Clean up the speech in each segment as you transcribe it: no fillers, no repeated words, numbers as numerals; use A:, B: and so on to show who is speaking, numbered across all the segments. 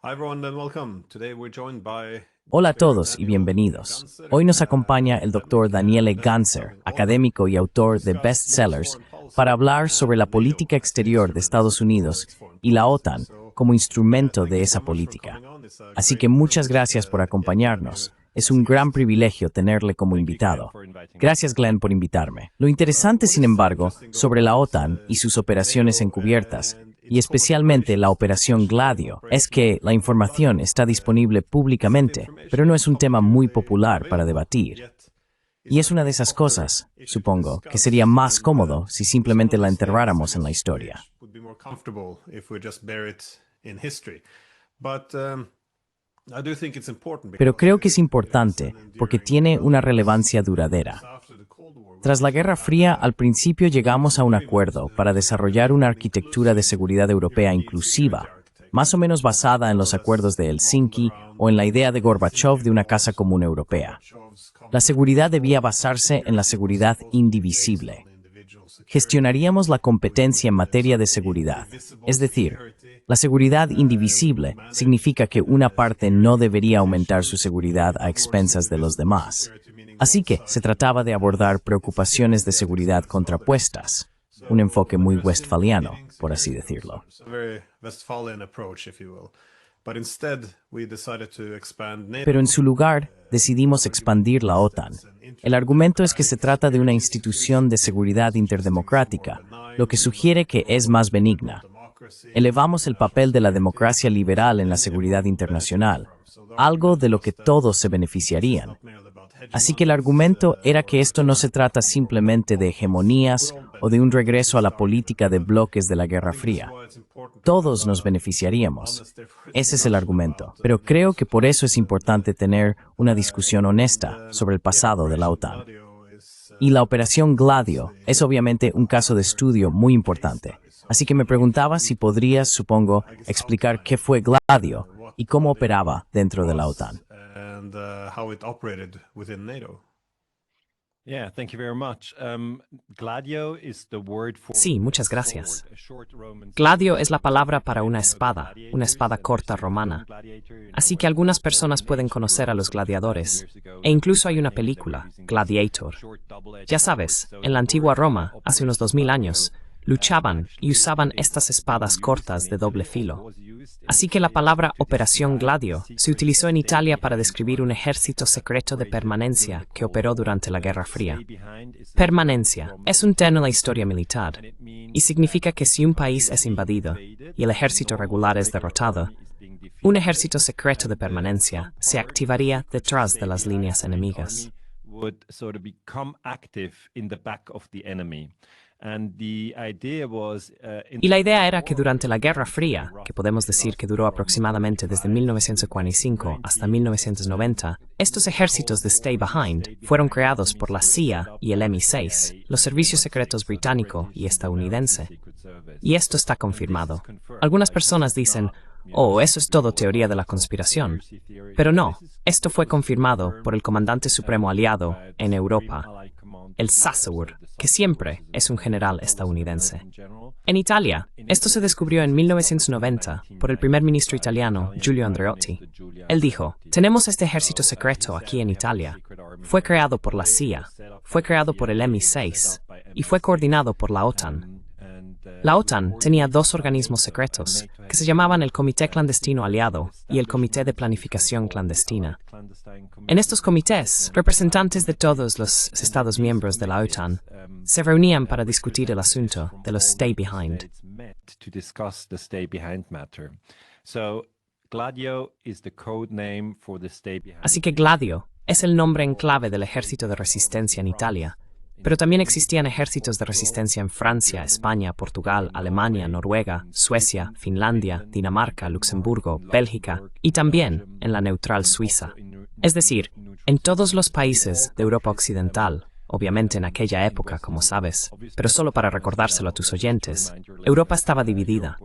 A: Hi everyone and welcome. Today we're joined by
B: Hola a todos y bienvenidos. Hoy nos acompaña el doctor Daniele Ganser, académico y autor de bestsellers, para hablar sobre la política exterior de Estados Unidos y la OTAN como instrumento de esa política. Así que muchas gracias por acompañarnos. Es un gran privilegio tenerle como invitado. Gracias, Glenn, por invitarme. Lo interesante, sin embargo, sobre la OTAN y sus operaciones encubiertas, y especialmente la Operación Gladio, es que la información está disponible públicamente, pero no es un tema muy popular para debatir. Y es una de esas cosas, supongo, que sería más cómodo si simplemente la enterráramos en la historia. Pero creo que es importante porque tiene una relevancia duradera. Tras la Guerra Fría, al principio llegamos a un acuerdo para desarrollar una arquitectura de seguridad europea inclusiva, más o menos basada en los acuerdos de Helsinki o en la idea de Gorbachev de una casa común europea. La seguridad debía basarse en la seguridad indivisible. Gestionaríamos la competencia en materia de seguridad, es decir, la seguridad indivisible significa que una parte no debería aumentar su seguridad a expensas de los demás. Así que se trataba de abordar preocupaciones de seguridad contrapuestas, un enfoque muy westfaliano, por así decirlo. Pero en su lugar, decidimos expandir la OTAN. El argumento es que se trata de una institución de seguridad interdemocrática, lo que sugiere que es más benigna. Elevamos el papel de la democracia liberal en la seguridad internacional, algo de lo que todos se beneficiarían. Así que el argumento era que esto no se trata simplemente de hegemonías o de un regreso a la política de bloques de la Guerra Fría. Todos nos beneficiaríamos. Ese es el argumento. Pero creo que por eso es importante tener una discusión honesta sobre el pasado de la OTAN. Y la Operación Gladio es obviamente un caso de estudio muy importante. Así que me preguntaba si podrías, supongo, explicar qué fue Gladio y cómo operaba dentro de la OTAN.
C: Sí, muchas gracias. Gladio es la palabra para una espada corta romana. Así que algunas personas pueden conocer a los gladiadores. E incluso hay una película, Gladiator. Ya sabes, en la antigua Roma, hace unos 2000 años, luchaban y usaban estas espadas cortas de doble filo. Así que la palabra Operación Gladio se utilizó en Italia para describir un ejército secreto de permanencia que operó durante la Guerra Fría. Permanencia es un término en la historia militar y significa que si un país es invadido y el ejército regular es derrotado, un ejército secreto de permanencia se activaría detrás de las líneas enemigas. Y la idea era que durante la Guerra Fría, que podemos decir que duró aproximadamente desde 1945 hasta 1990, estos ejércitos de Stay Behind fueron creados por la CIA y el MI6, los servicios secretos británico y estadounidense. Y esto está confirmado. Algunas personas dicen, oh, eso es todo teoría de la conspiración. Pero no, esto fue confirmado por el comandante supremo aliado en Europa, el Sasseur, que siempre es un general estadounidense. En Italia, esto se descubrió en 1990 por el primer ministro italiano Giulio Andreotti. Él dijo, tenemos este ejército secreto aquí en Italia. Fue creado por la CIA, fue creado por el MI6 y fue coordinado por la OTAN. La OTAN tenía dos organismos secretos, que se llamaban el Comité Clandestino Aliado y el Comité de Planificación Clandestina. En estos comités, representantes de todos los Estados miembros de la OTAN se reunían para discutir el asunto de los Stay Behind. Así que Gladio es el nombre en clave del ejército de resistencia en Italia. Pero también existían ejércitos de resistencia en Francia, España, Portugal, Alemania, Noruega, Suecia, Finlandia, Dinamarca, Luxemburgo, Bélgica y también en la neutral Suiza. Es decir, en todos los países de Europa Occidental, obviamente en aquella época, como sabes, pero solo para recordárselo a tus oyentes, Europa estaba dividida.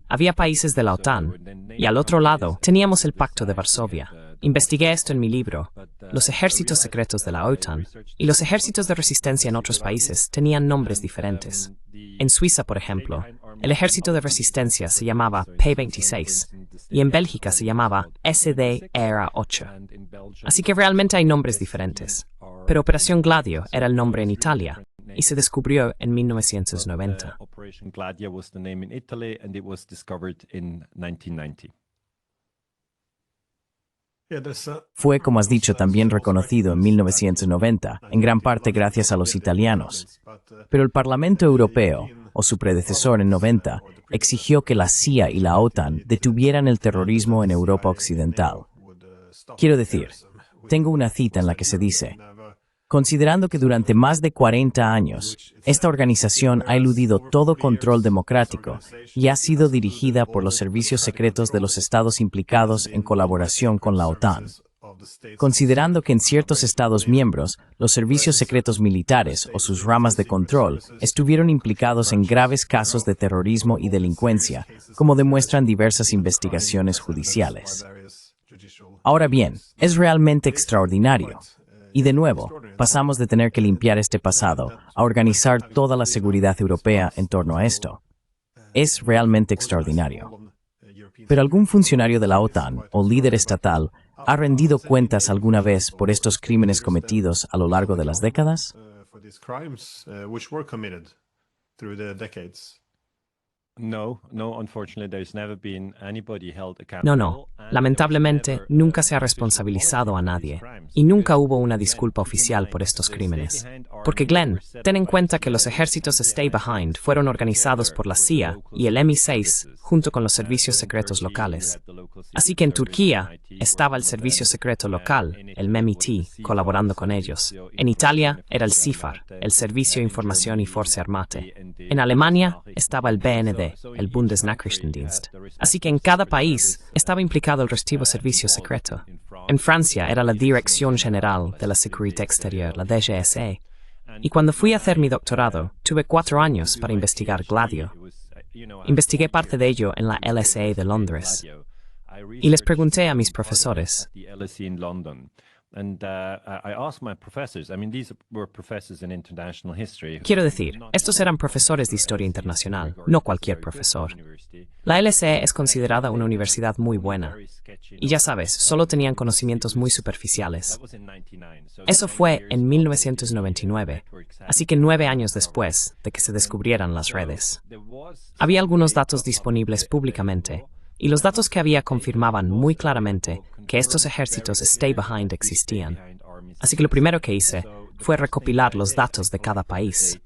C: Había países de la OTAN y al otro lado teníamos el Pacto de Varsovia. Investigué esto en mi libro, Los ejércitos secretos de la OTAN, y los ejércitos de resistencia en otros países tenían nombres diferentes. En Suiza, por ejemplo, el ejército de resistencia se llamaba P-26, y en Bélgica se llamaba SDR8. Así que realmente hay nombres diferentes. Pero Operación Gladio era el nombre en Italia y se descubrió en 1990.
D: Operation Gladio was the name in Italy and it was discovered in 1990.
B: Fue, como has dicho, también reconocido en 1990, en gran parte gracias a los italianos. Pero el Parlamento Europeo, o su predecesor en 90, exigió que la CIA y la OTAN detuvieran el terrorismo en Europa Occidental. Quiero decir, tengo una cita en la que se dice: considerando que durante más de 40 años, esta organización ha eludido todo control democrático y ha sido dirigida por los servicios secretos de los estados implicados en colaboración con la OTAN. Considerando que en ciertos estados miembros, los servicios secretos militares o sus ramas de control estuvieron implicados en graves casos de terrorismo y delincuencia, como demuestran diversas investigaciones judiciales. Ahora bien, es realmente extraordinario. Y de nuevo, pasamos de tener que limpiar este pasado a organizar toda la seguridad europea en torno a esto. Es realmente extraordinario. ¿Pero algún funcionario de la OTAN o líder estatal ha rendido cuentas alguna vez por estos crímenes cometidos a lo largo de las décadas?
D: No, unfortunately there's never been anybody held accountable.
C: No. Lamentablemente, nunca se ha responsabilizado a nadie. Y nunca hubo una disculpa oficial por estos crímenes. Porque Glenn, ten en cuenta que los ejércitos Stay Behind fueron organizados por la CIA y el MI6 junto con los servicios secretos locales. Así que en Turquía estaba el servicio secreto local, el MEMIT, colaborando con ellos. En Italia era el SIFAR, el Servicio Información y Forze Armate. En Alemania estaba el BND, el Bundesnachrichtendienst. Así que en cada país estaba implicado el respectivo servicio secreto. En Francia era la Dirección General de la Seguridad Exterior, la DGSE. Y cuando fui a hacer mi doctorado, tuve 4 años para investigar Gladio. Investigué parte de ello en la LSE de Londres. Y les pregunté a mis profesores. Quiero decir, estos eran profesores de historia internacional, no cualquier profesor. La LSE es considerada una universidad muy buena. Y ya sabes, solo tenían conocimientos muy superficiales. Eso fue en 1999, así que 9 años después de que se descubrieran las redes. Había algunos datos disponibles públicamente, y los datos que había confirmaban muy claramente que estos ejércitos Stay Behind existían. Así que lo primero que hice fue recopilar los datos de cada país.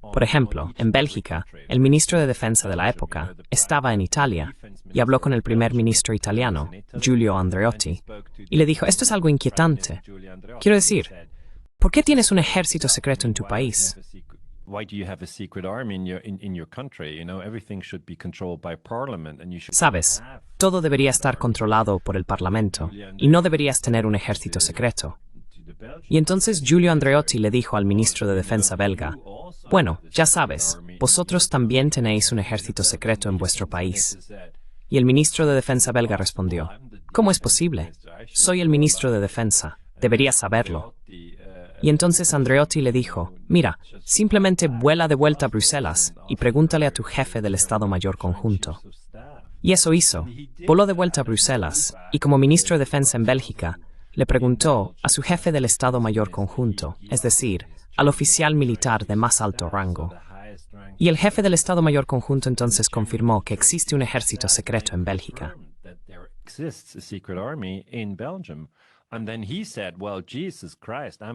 C: Por ejemplo, en Bélgica, el ministro de Defensa de la época estaba en Italia y habló con el primer ministro italiano, Giulio Andreotti, y le dijo: esto es algo inquietante. Quiero decir, ¿por qué tienes un ejército secreto en tu país? Sabes, todo debería estar controlado por el Parlamento y no deberías tener un ejército secreto. Y entonces Giulio Andreotti le dijo al ministro de Defensa belga: bueno, ya sabes, vosotros también tenéis un ejército secreto en vuestro país. Y el ministro de Defensa belga respondió: ¿cómo es posible? Soy el ministro de Defensa, deberías saberlo. Y entonces Andreotti le dijo: mira, simplemente vuela de vuelta a Bruselas y pregúntale a tu jefe del Estado Mayor Conjunto. Y eso hizo. Voló de vuelta a Bruselas y, como ministro de Defensa en Bélgica, le preguntó a su jefe del Estado Mayor Conjunto, es decir, al oficial militar de más alto rango. Y el jefe del Estado Mayor Conjunto entonces confirmó que existe un ejército secreto en Bélgica.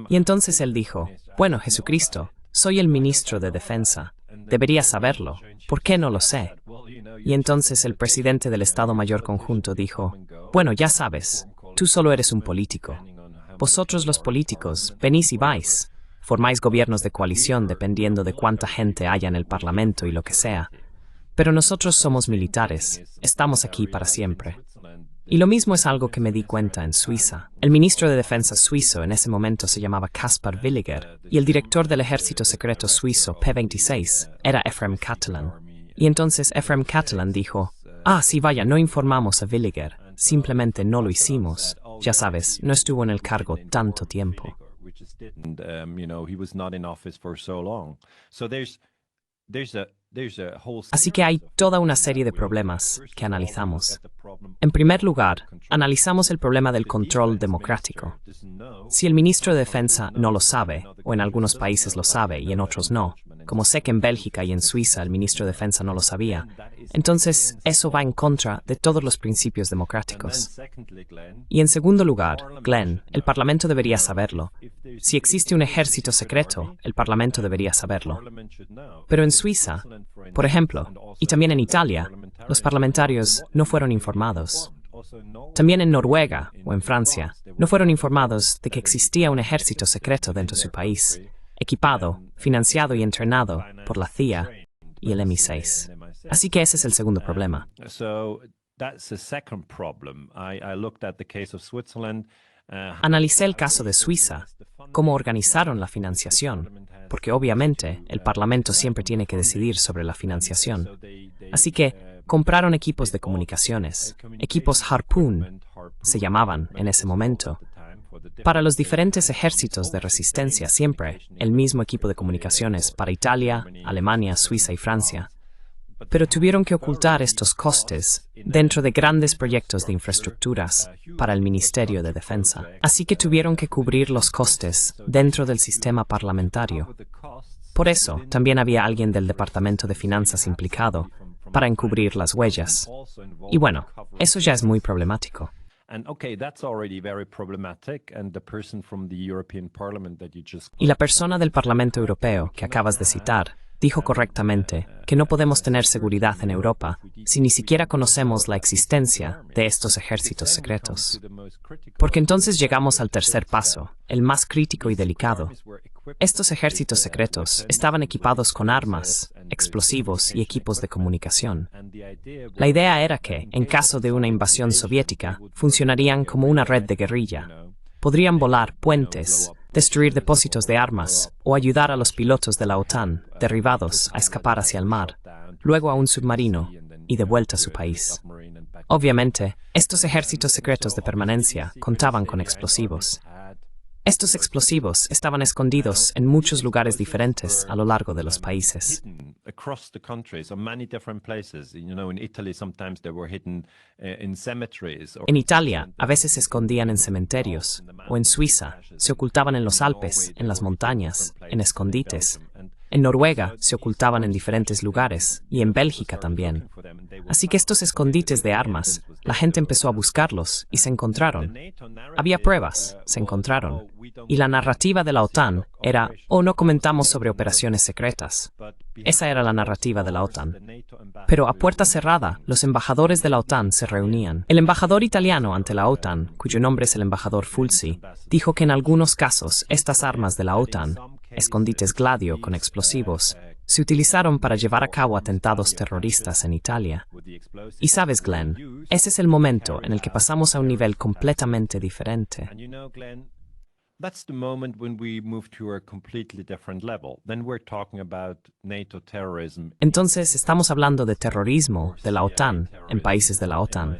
C: Y entonces él dijo: bueno, Jesucristo, soy el ministro de Defensa. Deberías saberlo. ¿Por qué no lo sé? Y entonces el presidente del Estado Mayor Conjunto dijo: bueno, ya sabes, tú solo eres un político. Vosotros los políticos venís y vais. Formáis gobiernos de coalición dependiendo de cuánta gente haya en el Parlamento y lo que sea. Pero nosotros somos militares. Estamos aquí para siempre. Y lo mismo es algo que me di cuenta en Suiza. El ministro de Defensa suizo en ese momento se llamaba Caspar Villiger, y el director del ejército secreto suizo P-26 era Ephraim Catalan. Y entonces Ephraim Catalan dijo: sí, vaya, no informamos a Villiger, simplemente no lo hicimos. Ya sabes, no estuvo en el cargo tanto tiempo. Así que hay toda una serie de problemas que analizamos. En primer lugar, analizamos el problema del control democrático. Si el ministro de Defensa no lo sabe, o en algunos países lo sabe y en otros no, como sé que en Bélgica y en Suiza el ministro de Defensa no lo sabía, entonces eso va en contra de todos los principios democráticos. Y en segundo lugar, Glenn, el Parlamento debería saberlo. Si existe un ejército secreto, el Parlamento debería saberlo. Pero en Suiza, por ejemplo, y también en Italia, los parlamentarios no fueron informados. También en Noruega o en Francia, no fueron informados de que existía un ejército secreto dentro de su país, equipado, financiado y entrenado por la CIA y el MI6. Así que ese es el segundo problema. Analicé el caso de Suiza, cómo organizaron la financiación, porque obviamente el Parlamento siempre tiene que decidir sobre la financiación. Así que compraron equipos de comunicaciones, equipos Harpoon, se llamaban en ese momento. Para los diferentes ejércitos de resistencia siempre, el mismo equipo de comunicaciones para Italia, Alemania, Suiza y Francia. Pero tuvieron que ocultar estos costes dentro de grandes proyectos de infraestructuras para el Ministerio de Defensa. Así que tuvieron que cubrir los costes dentro del sistema parlamentario. Por eso, también había alguien del Departamento de Finanzas implicado para encubrir las huellas. Y bueno, eso ya es muy problemático. Y la persona del Parlamento Europeo que acabas de citar dijo correctamente que no podemos tener seguridad en Europa si ni siquiera conocemos la existencia de estos ejércitos secretos. Porque entonces llegamos al tercer paso, el más crítico y delicado. Estos ejércitos secretos estaban equipados con armas, explosivos y equipos de comunicación. La idea era que, en caso de una invasión soviética, funcionarían como una red de guerrilla. Podrían volar puentes, destruir depósitos de armas o ayudar a los pilotos de la OTAN, derribados, a escapar hacia el mar, luego a un submarino y de vuelta a su país. Obviamente, estos ejércitos secretos de permanencia contaban con explosivos. Estos explosivos estaban escondidos en muchos lugares diferentes a lo largo de los países. En Italia, a veces se escondían en cementerios, o en Suiza, se ocultaban en los Alpes, en las montañas, en escondites. En Noruega se ocultaban en diferentes lugares, y en Bélgica también. Así que estos escondites de armas, la gente empezó a buscarlos y se encontraron. Había pruebas, se encontraron. Y la narrativa de la OTAN era, oh, no comentamos sobre operaciones secretas. Esa era la narrativa de la OTAN. Pero a puerta cerrada, los embajadores de la OTAN se reunían. El embajador italiano ante la OTAN, cuyo nombre es el embajador Fulci, dijo que en algunos casos estas armas de la OTAN, escondites Gladio con explosivos, se utilizaron para llevar a cabo atentados terroristas en Italia. Y sabes, Glenn, ese es el momento en el que pasamos a un nivel completamente diferente.
D: That's the moment when we move to a completely different level. Then we're talking about NATO terrorism.
C: Entonces estamos hablando de terrorismo de la OTAN en países de la OTAN,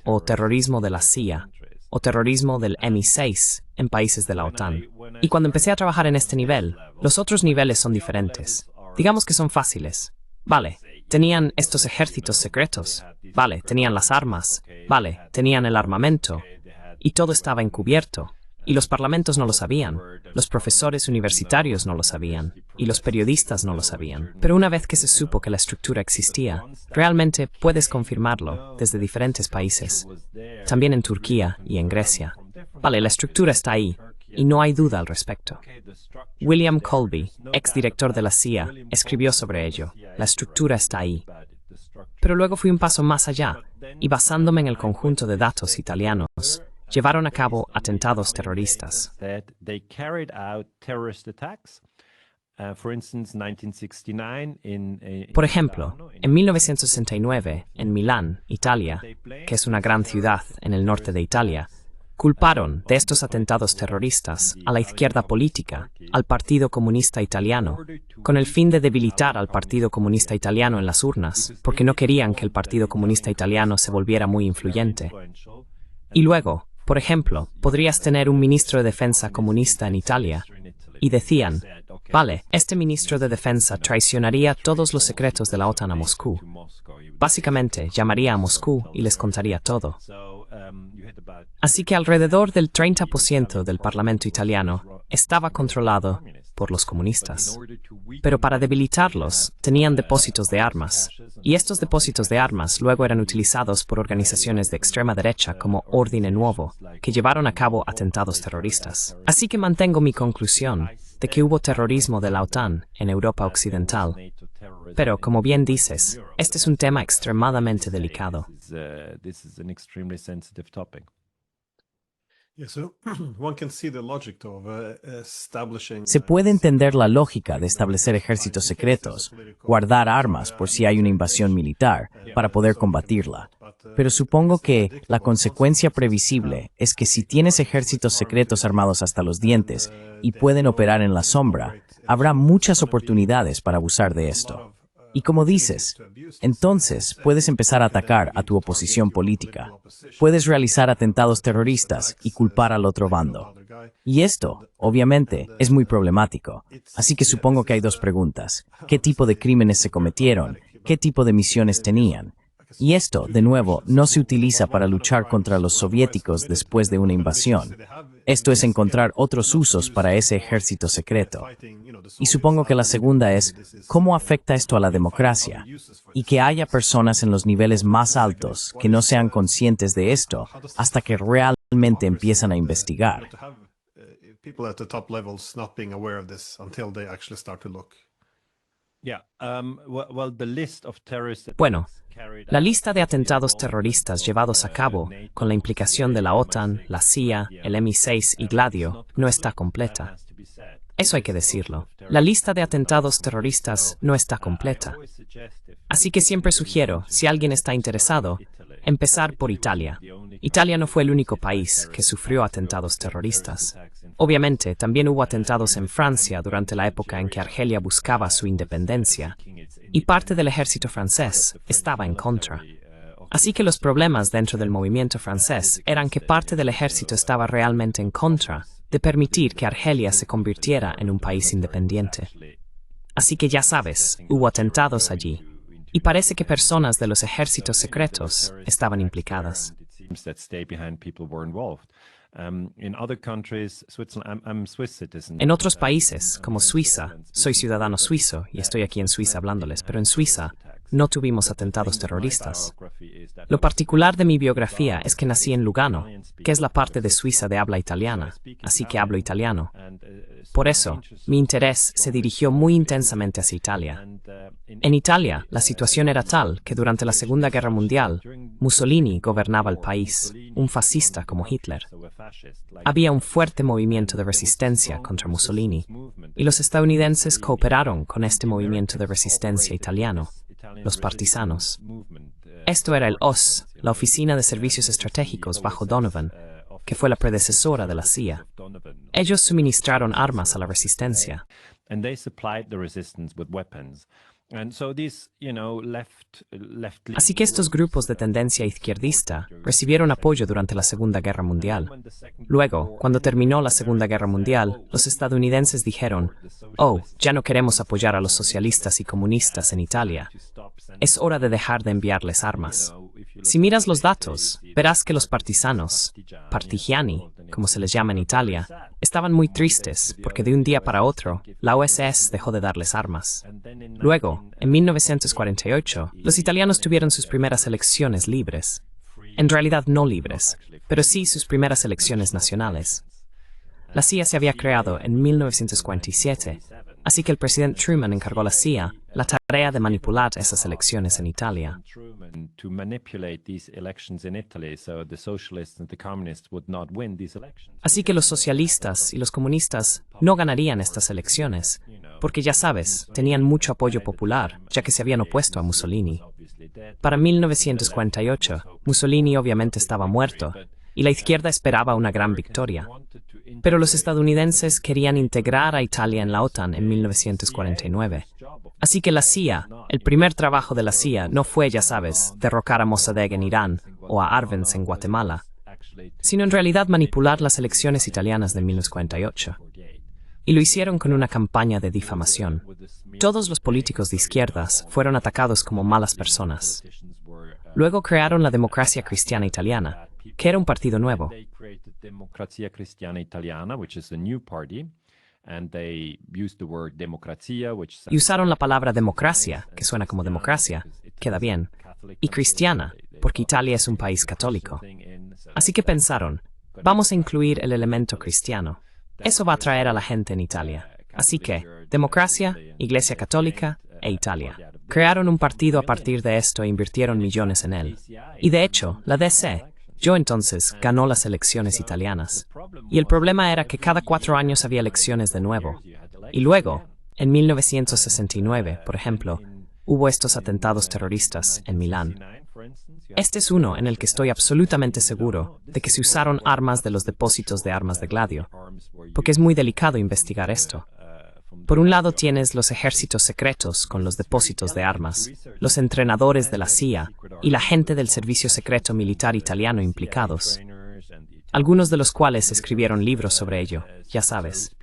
C: o terrorismo de la CIA, o terrorismo del MI6 en países de la OTAN. Y cuando empecé a trabajar en este nivel, los otros niveles son diferentes. Digamos que son fáciles. Vale, tenían estos ejércitos secretos. Vale, tenían las armas. Vale, tenían el armamento. Y todo estaba encubierto. Y los parlamentos no lo sabían, los profesores universitarios no lo sabían, y los periodistas no lo sabían. Pero una vez que se supo que la estructura existía, realmente puedes confirmarlo desde diferentes países, también en Turquía y en Grecia. Vale, la estructura está ahí, y no hay duda al respecto. William Colby, exdirector de la CIA, escribió sobre ello. La estructura está ahí. Pero luego fui un paso más allá, y basándome en el conjunto de datos italianos, llevaron a cabo atentados terroristas. Por ejemplo, en 1969, en Milán, Italia, que es una gran ciudad en el norte de Italia, culparon de estos atentados terroristas a la izquierda política, al Partido Comunista Italiano, con el fin de debilitar al Partido Comunista Italiano en las urnas, porque no querían que el Partido Comunista Italiano se volviera muy influyente. Y luego, por ejemplo, podrías tener un ministro de defensa comunista en Italia, y decían, Vale, este ministro de Defensa traicionaría todos los secretos de la OTAN a Moscú. Básicamente, llamaría a Moscú y les contaría todo. Así que alrededor del 30% del Parlamento italiano estaba controlado por los comunistas. Pero para debilitarlos, tenían depósitos de armas. Y estos depósitos de armas luego eran utilizados por organizaciones de extrema derecha como Ordine Nuovo, que llevaron a cabo atentados terroristas. Así que mantengo mi conclusión de que hubo terrorismo de la OTAN en Europa Occidental. Pero, como bien dices, este es un tema extremadamente delicado.
B: Se puede entender la lógica de establecer ejércitos secretos, guardar armas por si hay una invasión militar, para poder combatirla. Pero supongo que la consecuencia previsible es que si tienes ejércitos secretos armados hasta los dientes y pueden operar en la sombra, habrá muchas oportunidades para abusar de esto. Y como dices, entonces puedes empezar a atacar a tu oposición política. Puedes realizar atentados terroristas y culpar al otro bando. Y esto, obviamente, es muy problemático. Así que supongo que hay dos preguntas. ¿Qué tipo de crímenes se cometieron? ¿Qué tipo de misiones tenían? Y esto, de nuevo, no se utiliza para luchar contra los soviéticos después de una invasión. Esto es encontrar otros usos para ese ejército secreto. Y supongo que la segunda es, ¿cómo afecta esto a la democracia? Y que haya personas en los niveles más altos que no sean conscientes de esto hasta que realmente empiezan a investigar.
C: Bueno, la lista de atentados terroristas llevados a cabo, con la implicación de la OTAN, la CIA, el MI6 y Gladio, no está completa. Eso hay que decirlo. La lista de atentados terroristas no está completa. Así que siempre sugiero, si alguien está interesado, empezar por Italia. Italia no fue el único país que sufrió atentados terroristas. Obviamente, también hubo atentados en Francia durante la época en que Argelia buscaba su independencia, y parte del ejército francés estaba en contra. Así que los problemas dentro del movimiento francés eran que parte del ejército estaba realmente en contra de permitir que Argelia se convirtiera en un país independiente. Así que ya sabes, hubo atentados allí, y parece que personas de los ejércitos secretos estaban implicadas. En otros países, como Suiza, soy ciudadano suizo y estoy aquí en Suiza hablándoles, pero en Suiza no tuvimos atentados terroristas. Lo particular de mi biografía es que nací en Lugano, que es la parte de Suiza de habla italiana, así que hablo italiano. Por eso, mi interés se dirigió muy intensamente hacia Italia. En Italia, la situación era tal que durante la Segunda Guerra Mundial, Mussolini gobernaba el país, un fascista como Hitler. Había un fuerte movimiento de resistencia contra Mussolini, y los estadounidenses cooperaron con este movimiento de resistencia italiano, los partisanos. Esto era el OSS, la Oficina de Servicios Estratégicos bajo Donovan, que fue la predecesora de la CIA. Ellos suministraron armas a la resistencia. Así que estos grupos de tendencia izquierdista recibieron apoyo durante la Segunda Guerra Mundial. Luego, cuando terminó la Segunda Guerra Mundial, los estadounidenses dijeron, «Oh, ya no queremos apoyar a los socialistas y comunistas en Italia. Es hora de dejar de enviarles armas». Si miras los datos, verás que los partisanos, partigiani, como se les llama en Italia, estaban muy tristes porque de un día para otro, la USS dejó de darles armas. Luego, en 1948, los italianos tuvieron sus primeras elecciones libres. En realidad no libres, pero sí sus primeras elecciones nacionales. La CIA se había creado en 1947, así que el presidente Truman encargó a la CIA la tarea de manipular esas elecciones en Italia. Así que los socialistas y los comunistas no ganarían estas elecciones, porque ya sabes, tenían mucho apoyo popular, ya que se habían opuesto a Mussolini. Para 1948, Mussolini obviamente estaba muerto, y la izquierda esperaba una gran victoria. Pero los estadounidenses querían integrar a Italia en la OTAN en 1949. Así que la CIA, el primer trabajo de la CIA no fue, ya sabes, derrocar a Mossadegh en Irán o a Arbenz en Guatemala, sino en realidad manipular las elecciones italianas de 1948. Y lo hicieron con una campaña de difamación. Todos los políticos de izquierdas fueron atacados como malas personas. Luego crearon la Democracia Cristiana Italiana, que era un partido nuevo.
D: Democrazia Cristiana Italiana, which is a new party, and they used the word democrazia, which
C: Y usaron la palabra democracia, que suena como democracia, queda bien, y cristiana, porque Italia es un país católico. Así que pensaron, vamos a incluir el elemento cristiano. Eso va a atraer a la gente en Italia. Así que, democracia, Iglesia Católica e Italia. Crearon un partido a partir de esto e invirtieron millones en él. Y de hecho, la DC, yo entonces, ganó las elecciones italianas. Y el problema era que cada 4 años había elecciones de nuevo. Y luego, en 1969, por ejemplo, hubo estos atentados terroristas en Milán. Este es uno en el que estoy absolutamente seguro de que se usaron armas de los depósitos de armas de Gladio, porque es muy delicado investigar esto. Por un lado tienes los ejércitos secretos con los depósitos de armas, los entrenadores de la CIA y la gente del servicio secreto militar italiano implicados, algunos de los cuales escribieron libros sobre ello, ya sabes.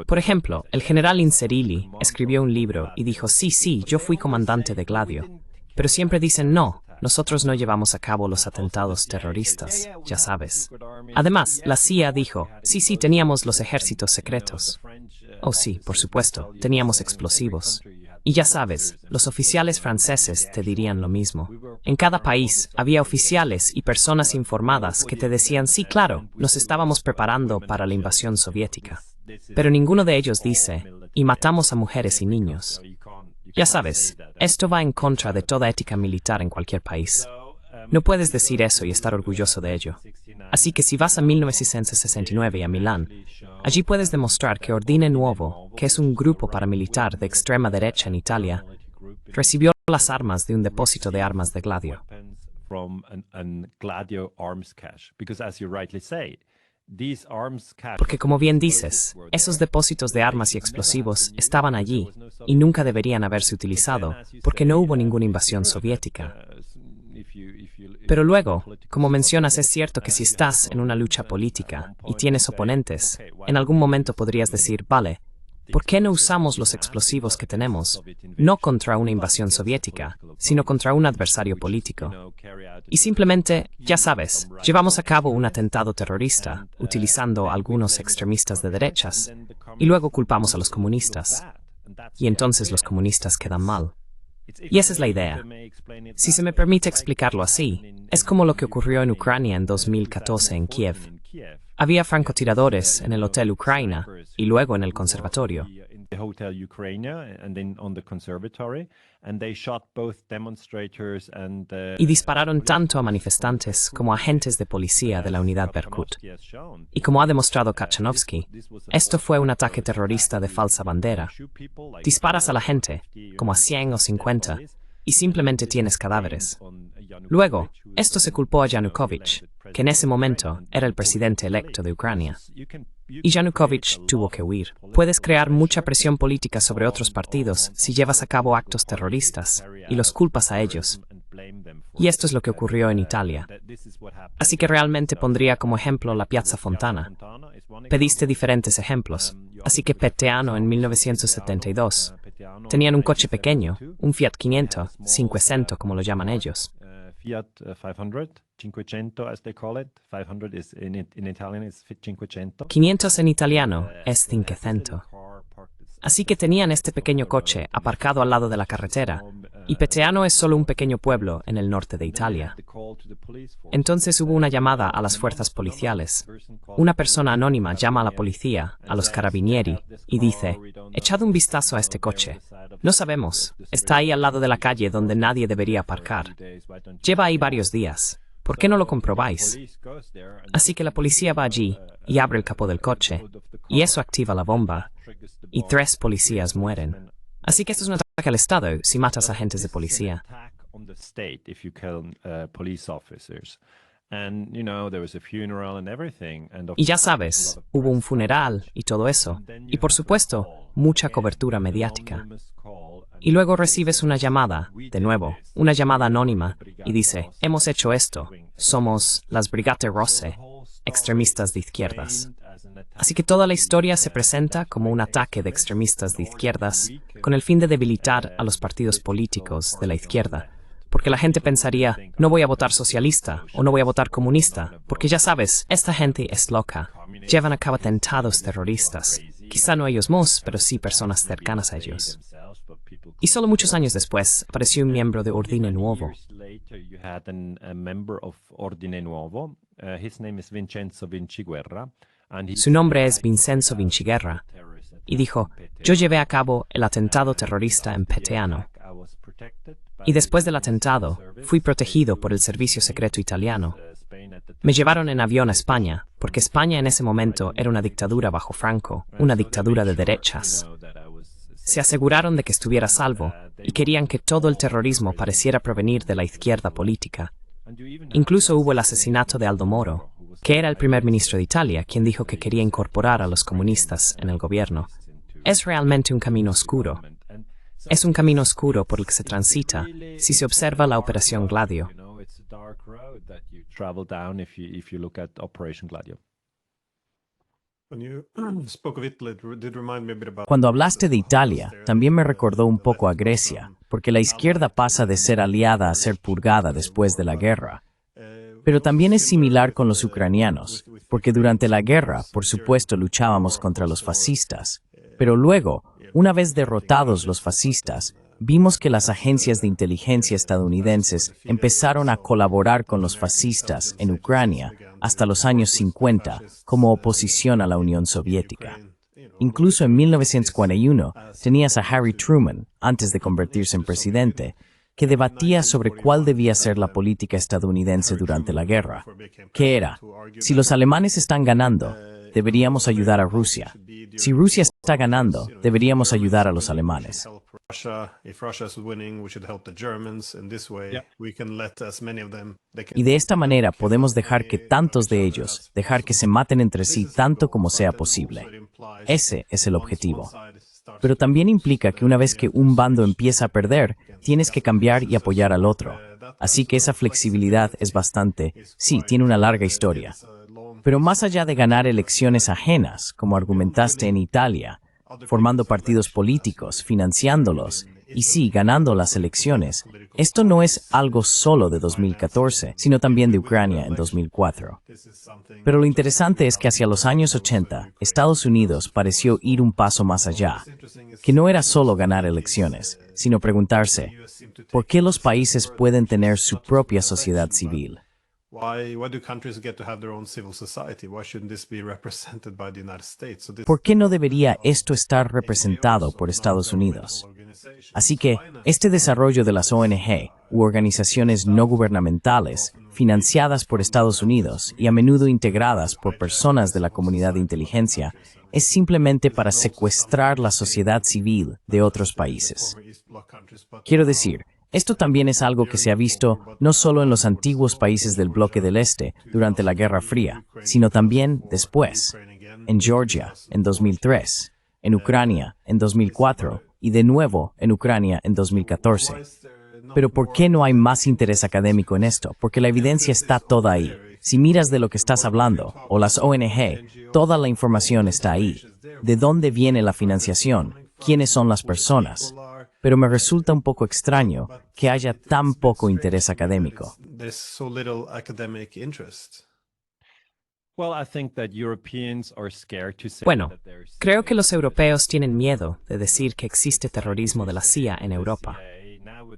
C: Por ejemplo, el general Inzerilli escribió un libro y dijo, sí, yo fui comandante de Gladio. Pero siempre dicen, no, nosotros no llevamos a cabo los atentados terroristas, ya sabes. Además, la CIA dijo, sí, teníamos los ejércitos secretos. Oh sí, por supuesto, teníamos explosivos. Y ya sabes, los oficiales franceses te dirían lo mismo. En cada país había oficiales y personas informadas que te decían, sí, claro, nos estábamos preparando para la invasión soviética. Pero ninguno de ellos dice, y matamos a mujeres y niños. Ya sabes, esto va en contra de toda ética militar en cualquier país. No puedes decir eso y estar orgulloso de ello. Así que si vas a 1969 y a Milán, allí puedes demostrar que Ordine Nuovo, que es un grupo paramilitar de extrema derecha en Italia, recibió las armas de un depósito de armas de Gladio. Porque como bien dices, esos depósitos de armas y explosivos estaban allí y nunca deberían haberse utilizado porque no hubo ninguna invasión soviética. Pero luego, como mencionas, es cierto que si estás en una lucha política y tienes oponentes, en algún momento podrías decir, vale, ¿por qué no usamos los explosivos que tenemos, no contra una invasión soviética, sino contra un adversario político? Y simplemente, ya sabes, llevamos a cabo un atentado terrorista, utilizando a algunos extremistas de derechas, y luego culpamos a los comunistas. Y entonces los comunistas quedan mal. Y esa es la idea. Si se me permite explicarlo así, es como lo que ocurrió en Ucrania en 2014 en Kiev. Había francotiradores en el Hotel Ucrania y luego en el conservatorio. Y dispararon tanto a manifestantes como a agentes de policía de la unidad Berkut. Y como ha demostrado Kachanovsky, esto fue un ataque terrorista de falsa bandera. Disparas a la gente, como a 100 o 50, y simplemente tienes cadáveres. Luego, esto se culpó a Yanukovych, que en ese momento era el presidente electo de Ucrania. Y Yanukovych tuvo que huir. Puedes crear mucha presión política sobre otros partidos si llevas a cabo actos terroristas y los culpas a ellos. Y esto es lo que ocurrió en Italia. Así que realmente pondría como ejemplo la Piazza Fontana. Pediste diferentes ejemplos. Así que Peteano en 1972. Tenían un coche pequeño, un Fiat 500, 500 como lo llaman ellos.
D: Fiat 500, 500 as they call it. 500 is in Italian is 500.
C: 500 en italiano es 500. Así que tenían este pequeño coche aparcado al lado de la carretera, y Peteano es solo un pequeño pueblo en el norte de Italia. Entonces hubo una llamada a las fuerzas policiales. Una persona anónima llama a la policía, a los carabinieri, y dice, echad un vistazo a este coche. No sabemos, está ahí al lado de la calle donde nadie debería aparcar. Lleva ahí varios días. ¿Por qué no lo comprobáis? Así que la policía va allí y abre el capó del coche, y eso activa la bomba, y 3 policías mueren. Así que esto es un ataque al Estado si matas a agentes de policía. Y ya sabes, hubo un funeral y todo eso, y por supuesto, mucha cobertura mediática. Y luego recibes una llamada, de nuevo, una llamada anónima, y dice, hemos hecho esto, somos las Brigate Rosse, extremistas de izquierdas. Así que toda la historia se presenta como un ataque de extremistas de izquierdas con el fin de debilitar a los partidos políticos de la izquierda, porque la gente pensaría, no voy a votar socialista o no voy a votar comunista, porque ya sabes, esta gente es loca, llevan a cabo atentados terroristas, quizá no ellos mismos, pero sí personas cercanas a ellos. Y solo muchos años después apareció un miembro de Ordine Nuovo. Su nombre es Vincenzo Vinciguerra, y dijo, yo llevé a cabo el atentado terrorista en Peteano. Y después del atentado, fui protegido por el servicio secreto italiano. Me llevaron en avión a España, porque España en ese momento era una dictadura bajo Franco, una dictadura de derechas. Se aseguraron de que estuviera a salvo, y querían que todo el terrorismo pareciera provenir de la izquierda política. Incluso hubo el asesinato de Aldo Moro, que era el primer ministro de Italia, quien dijo que quería incorporar a los comunistas en el gobierno. Es realmente un camino oscuro. Es un camino oscuro por el que se transita si se observa la Operación Gladio.
B: Cuando hablaste de Italia, también me recordó un poco a Grecia, porque la izquierda pasa de ser aliada a ser purgada después de la guerra. Pero también es similar con los ucranianos, porque durante la guerra, por supuesto, luchábamos contra los fascistas. Pero luego, una vez derrotados los fascistas, vimos que las agencias de inteligencia estadounidenses empezaron a colaborar con los fascistas en Ucrania hasta los años 50 como oposición a la Unión Soviética. Incluso en 1941 tenías a Harry Truman, antes de convertirse en presidente, que debatía sobre cuál debía ser la política estadounidense durante la guerra, que era, si los alemanes están ganando, deberíamos ayudar a Rusia. Si Rusia está ganando, deberíamos ayudar a los alemanes. Y de esta manera podemos dejar que tantos de ellos, dejar que se maten entre sí tanto como sea posible. Ese es el objetivo. Pero también implica que una vez que un bando empieza a perder, tienes que cambiar y apoyar al otro. Así que esa flexibilidad es bastante, sí, tiene una larga historia. Pero más allá de ganar elecciones ajenas, como argumentaste en Italia, formando partidos políticos, financiándolos, y sí, ganando las elecciones, esto no es algo solo de 2014, sino también de Ucrania en 2004. Pero lo interesante es que hacia los años 80, Estados Unidos pareció ir un paso más allá, que no era solo ganar elecciones, sino preguntarse, ¿por qué los países pueden tener su propia sociedad civil? ¿Por qué no debería esto estar representado por Estados Unidos? Así que, este desarrollo de las ONG, u organizaciones no gubernamentales, financiadas por Estados Unidos y a menudo integradas por personas de la comunidad de inteligencia, es simplemente para secuestrar la sociedad civil de otros países. Quiero decir, esto también es algo que se ha visto no solo en los antiguos países del bloque del Este durante la Guerra Fría, sino también después, en Georgia en 2003, en Ucrania en 2004 y de nuevo en Ucrania en 2014. Pero ¿por qué no hay más interés académico en esto? Porque la evidencia está toda ahí. Si miras de lo que estás hablando, o las ONG, toda la información está ahí. ¿De dónde viene la financiación? ¿Quiénes son las personas? Pero me resulta un poco extraño que haya tan poco interés académico.
C: Bueno, creo que los europeos tienen miedo de decir que existe terrorismo de la CIA en Europa.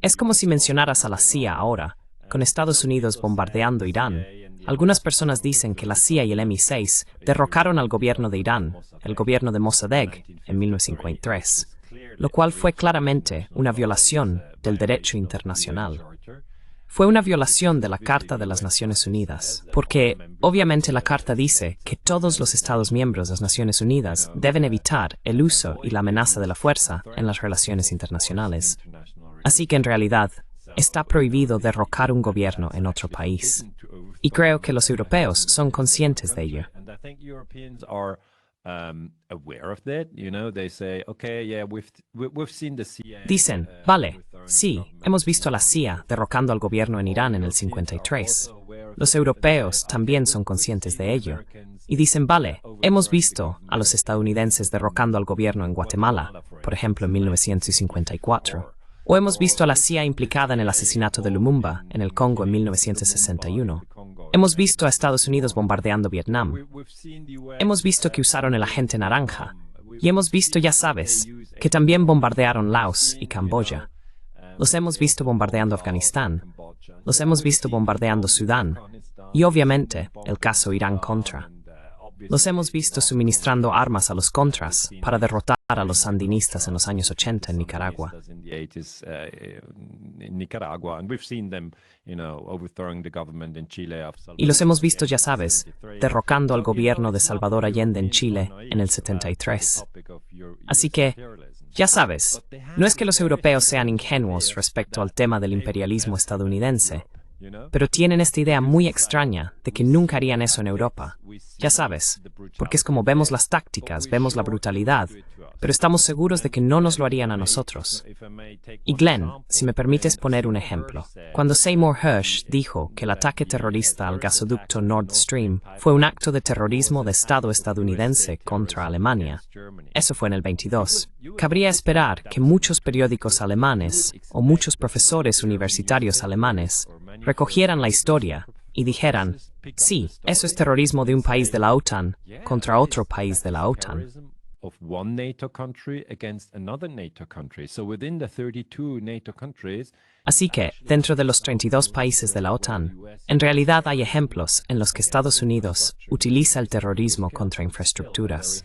C: Es como si mencionaras a la CIA ahora, con Estados Unidos bombardeando Irán. Algunas personas dicen que la CIA y el MI6 derrocaron al gobierno de Irán, el gobierno de Mossadegh, en 1953, lo cual fue claramente una violación del derecho internacional. Fue una violación de la Carta de las Naciones Unidas, porque obviamente la Carta dice que todos los Estados miembros de las Naciones Unidas deben evitar el uso y la amenaza de la fuerza en las relaciones internacionales. Así que en realidad, está prohibido derrocar un gobierno en otro país. Y creo que los europeos son conscientes de ello. Dicen, vale, sí, hemos visto a la CIA derrocando al gobierno en Irán en el 53. los europeos también son conscientes de ello. Y dicen, vale, hemos visto a los estadounidenses derrocando al gobierno en Guatemala, por ejemplo en 1954. O hemos visto a la CIA implicada en el asesinato de Lumumba, en el Congo en 1961. Hemos visto a Estados Unidos bombardeando Vietnam. Hemos visto que usaron el agente naranja. Y hemos visto, ya sabes, que también bombardearon Laos y Camboya. Los hemos visto bombardeando Afganistán. Los hemos visto bombardeando Sudán. Y obviamente, el caso Irán-Contra. Los hemos visto suministrando armas a los Contras para derrotar a los sandinistas en los años 80 en Nicaragua. Y los hemos visto, ya sabes, derrocando al gobierno de Salvador Allende en Chile en el 73. Así que, ya sabes, no es que los europeos sean ingenuos respecto al tema del imperialismo estadounidense, pero tienen esta idea muy extraña de que nunca harían eso en Europa. Ya sabes, porque es como vemos las tácticas, vemos la brutalidad, pero estamos seguros de que no nos lo harían a nosotros. Y Glenn, si me permites poner un ejemplo. Cuando Seymour Hersh dijo que el ataque terrorista al gasoducto Nord Stream fue un acto de terrorismo de Estado estadounidense contra Alemania, eso fue en el 22, cabría esperar que muchos periódicos alemanes o muchos profesores universitarios alemanes recogieran la historia y dijeran, sí, eso es terrorismo de un país de la OTAN contra otro país de la OTAN.
D: Of one NATO country against another NATO country. So within the 32 NATO countries,
C: así que, dentro de los 32 países de la OTAN, en realidad hay ejemplos en los que Estados Unidos utiliza el terrorismo contra infraestructuras.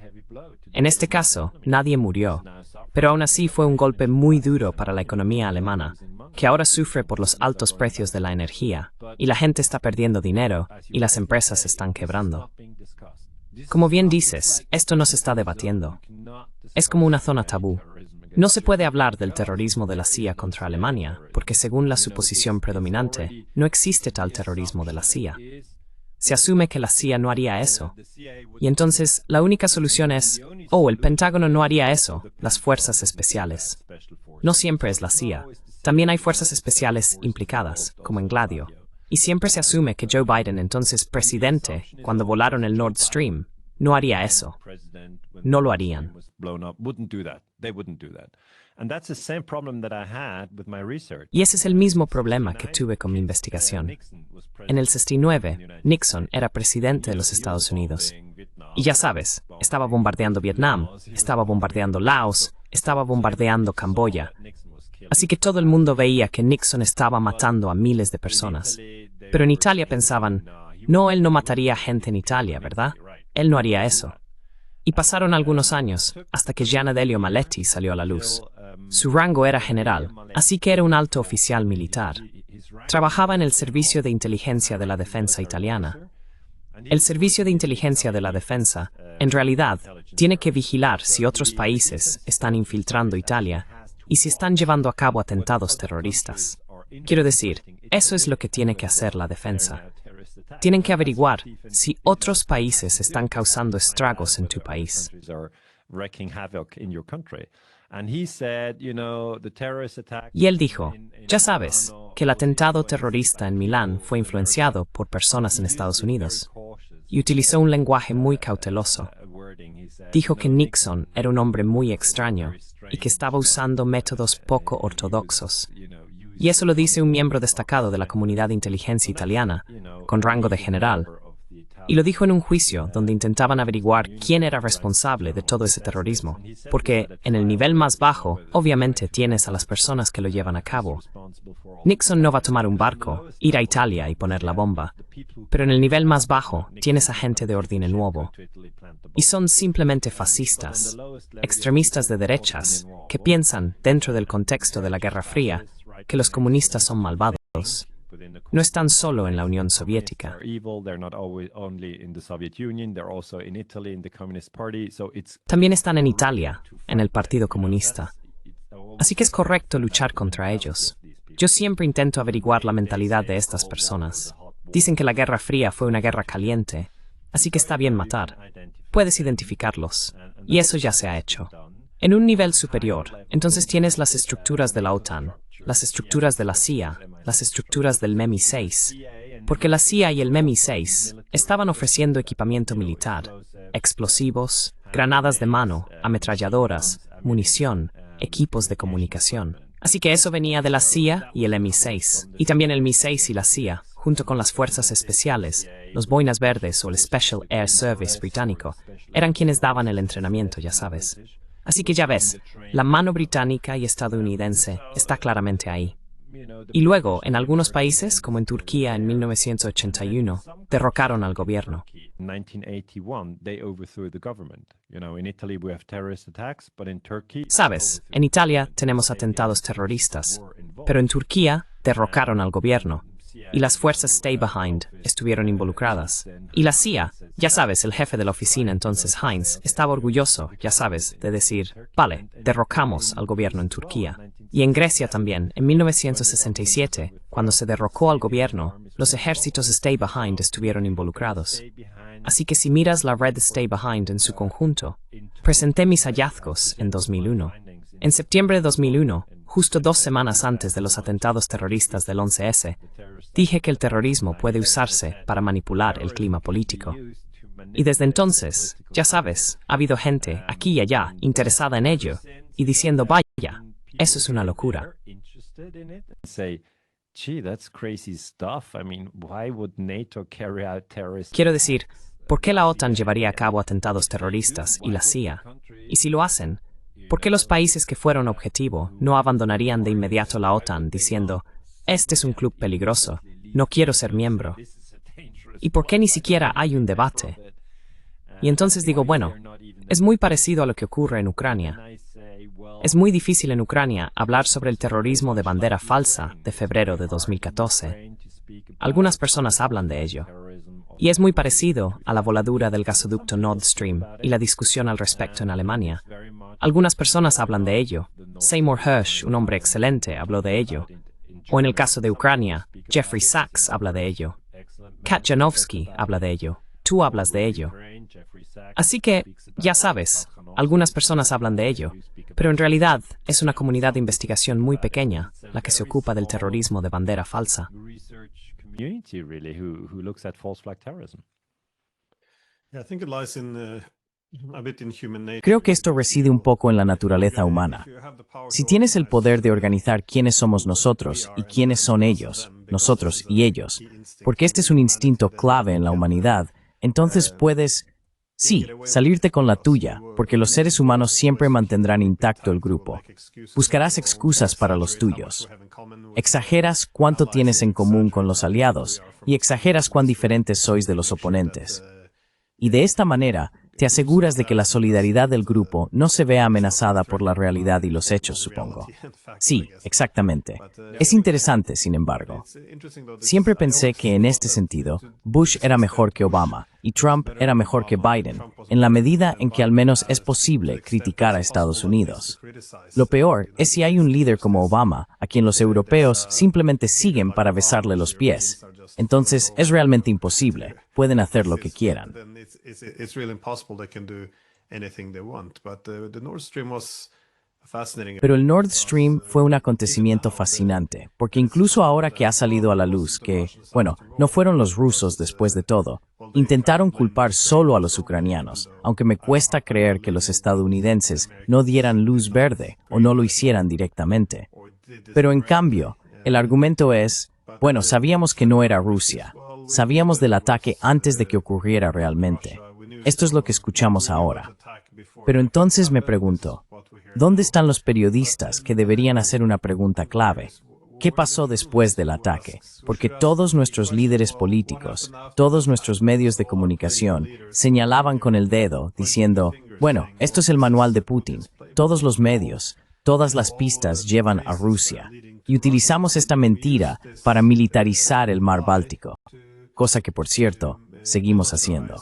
C: En este caso, nadie murió, pero aún así fue un golpe muy duro para la economía alemana, que ahora sufre por los altos precios de la energía, y la gente está perdiendo dinero, y las empresas están quebrando. Como bien dices, esto no se está debatiendo. Es como una zona tabú. No se puede hablar del terrorismo de la CIA contra Alemania, porque según la suposición predominante, no existe tal terrorismo de la CIA. Se asume que la CIA no haría eso. Y entonces, la única solución es, el Pentágono no haría eso, las fuerzas especiales. No siempre es la CIA. También hay fuerzas especiales implicadas, como en Gladio. Y siempre se asume que Joe Biden, entonces presidente, cuando volaron el Nord Stream, no haría eso. No lo harían. Y ese es el mismo problema que tuve con mi investigación. En el 69, Nixon era presidente de los Estados Unidos. Y ya sabes, estaba bombardeando Vietnam, estaba bombardeando Laos, estaba bombardeando Camboya. Así que todo el mundo veía que Nixon estaba matando a miles de personas. Pero en Italia pensaban, no, él no mataría gente en Italia, ¿verdad? Él no haría eso. Y pasaron algunos años, hasta que Gianna Delio Maletti salió a la luz. Su rango era general, así que era un alto oficial militar. Trabajaba en el Servicio de Inteligencia de la Defensa italiana. El Servicio de Inteligencia de la Defensa, en realidad, tiene que vigilar si otros países están infiltrando Italia y si están llevando a cabo atentados terroristas. Quiero decir, eso es lo que tiene que hacer la defensa. Tienen que averiguar si otros países están causando estragos en tu país. Y él dijo, ya sabes, que el atentado terrorista en Milán fue influenciado por personas en Estados Unidos. Y utilizó un lenguaje muy cauteloso. Dijo que Nixon era un hombre muy extraño y que estaba usando métodos poco ortodoxos. Y eso lo dice un miembro destacado de la comunidad de inteligencia italiana, con rango de general. Y lo dijo en un juicio donde intentaban averiguar quién era responsable de todo ese terrorismo. Porque en el nivel más bajo, obviamente tienes a las personas que lo llevan a cabo. Nixon no va a tomar un barco, ir a Italia y poner la bomba. Pero en el nivel más bajo, tienes a gente de Ordine Nuovo. Y son simplemente fascistas, extremistas de derechas, que piensan, dentro del contexto de la Guerra Fría, que los comunistas son malvados. No están solo en la Unión Soviética. También están en Italia, en el Partido Comunista. Así que es correcto luchar contra ellos. Yo siempre intento averiguar la mentalidad de estas personas. Dicen que la Guerra Fría fue una guerra caliente, así que está bien matar. Puedes identificarlos, y eso ya se ha hecho. En un nivel superior, entonces tienes las estructuras de la OTAN, las estructuras de la CIA, las estructuras del MEMI 6. porque la CIA y el MI6 estaban ofreciendo equipamiento militar, explosivos, granadas de mano, ametralladoras, munición, equipos de comunicación. Así que eso venía de la CIA y el MI6, y también el MI6 y la CIA, junto con las fuerzas especiales, los boinas verdes o el Special Air Service británico, eran quienes daban el entrenamiento, ya sabes. Así que ya ves, la mano británica y estadounidense está claramente ahí. Y luego, en algunos países, como en Turquía en 1981, derrocaron al gobierno. Sabes, en Italia tenemos atentados terroristas, pero en Turquía derrocaron al gobierno, y las fuerzas Stay Behind estuvieron involucradas. Y la CIA, ya sabes, el jefe de la oficina entonces, Heinz, estaba orgulloso, ya sabes, de decir, vale, derrocamos al gobierno en Turquía. Y en Grecia también, en 1967, cuando se derrocó al gobierno, los ejércitos Stay Behind estuvieron involucrados. Así que si miras la red Stay Behind en su conjunto, presenté mis hallazgos en 2001. En septiembre de 2001, justo 2 semanas antes de los atentados terroristas del 11S, dije que el terrorismo puede usarse para manipular el clima político. Y desde entonces, ya sabes, ha habido gente aquí y allá interesada en ello y diciendo, vaya, eso es una locura. Quiero decir, ¿por qué la OTAN llevaría a cabo atentados terroristas y la CIA? Y si lo hacen, ¿por qué los países que fueron objetivo no abandonarían de inmediato la OTAN diciendo, este es un club peligroso, no quiero ser miembro? ¿Y por qué ni siquiera hay un debate? Y entonces digo, bueno, es muy parecido a lo que ocurre en Ucrania. Es muy difícil en Ucrania hablar sobre el terrorismo de bandera falsa de febrero de 2014. Algunas personas hablan de ello. Y es muy parecido a la voladura del gasoducto Nord Stream y la discusión al respecto en Alemania. Algunas personas hablan de ello. Seymour Hersh, un hombre excelente, habló de ello. O en el caso de Ucrania, Jeffrey Sachs habla de ello. Kat Janowski habla de ello. Tú hablas de ello. Así que, ya sabes, algunas personas hablan de ello, pero en realidad es una comunidad de investigación muy pequeña la que se ocupa del terrorismo de bandera falsa.
B: Creo que esto reside un poco en la naturaleza humana. Si tienes el poder de organizar quiénes somos nosotros y quiénes son ellos, nosotros y ellos, porque este es un instinto clave en la humanidad, entonces puedes, sí, salirte con la tuya, porque los seres humanos siempre mantendrán intacto el grupo. Buscarás excusas para los tuyos. Exageras cuánto tienes en común con los aliados y exageras cuán diferentes sois de los oponentes. Y de esta manera, te aseguras de que la solidaridad del grupo no se vea amenazada por la realidad y los hechos, supongo. Sí, exactamente. Es interesante, sin embargo. Siempre pensé que en este sentido, Bush era mejor que Obama y Trump era mejor que Biden, en la medida en que al menos es posible criticar a Estados Unidos. Lo peor es si hay un líder como Obama, a quien los europeos simplemente siguen para besarle los pies. Entonces, es realmente imposible. Pueden hacer lo que quieran. Pero el Nord Stream fue un acontecimiento fascinante, porque incluso ahora que ha salido a la luz que, bueno, no fueron los rusos después de todo, intentaron culpar solo a los ucranianos, aunque me cuesta creer que los estadounidenses no dieran luz verde o no lo hicieran directamente. Pero en cambio, el argumento es, bueno, sabíamos que no era Rusia. Sabíamos del ataque antes de que ocurriera realmente. Esto es lo que escuchamos ahora. Pero entonces me pregunto, ¿dónde están los periodistas que deberían hacer una pregunta clave? ¿Qué pasó después del ataque? Porque todos nuestros líderes políticos, todos nuestros medios de comunicación, señalaban con el dedo, diciendo, bueno, esto es el manual de Putin. Todos los medios, todas las pistas llevan a Rusia. Y utilizamos esta mentira para militarizar el mar Báltico, cosa que, por cierto, seguimos haciendo.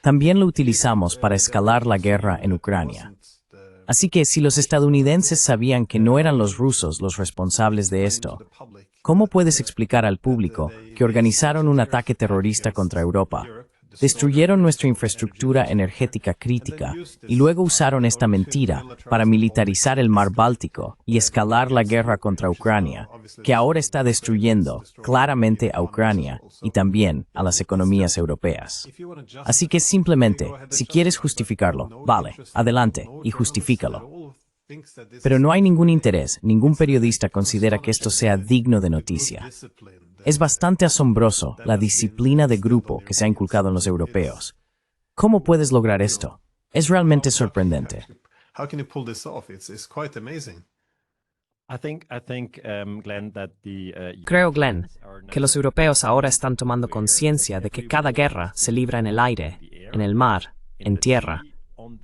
B: También lo utilizamos para escalar la guerra en Ucrania. Así que si los estadounidenses sabían que no eran los rusos los responsables de esto, ¿cómo puedes explicar al público que organizaron un ataque terrorista contra Europa? Destruyeron nuestra infraestructura energética crítica y luego usaron esta mentira para militarizar el mar Báltico y escalar la guerra contra Ucrania, que ahora está destruyendo claramente a Ucrania y también a las economías europeas. Así que simplemente, si quieres justificarlo, vale, adelante y justifícalo. Pero no hay ningún interés, ningún periodista considera que esto sea digno de noticia. Es bastante asombroso la disciplina de grupo que se ha inculcado en los europeos. ¿Cómo puedes lograr esto? Es realmente sorprendente.
C: Creo, Glenn, que los europeos ahora están tomando conciencia de que cada guerra se libra en el aire, en el mar, en tierra.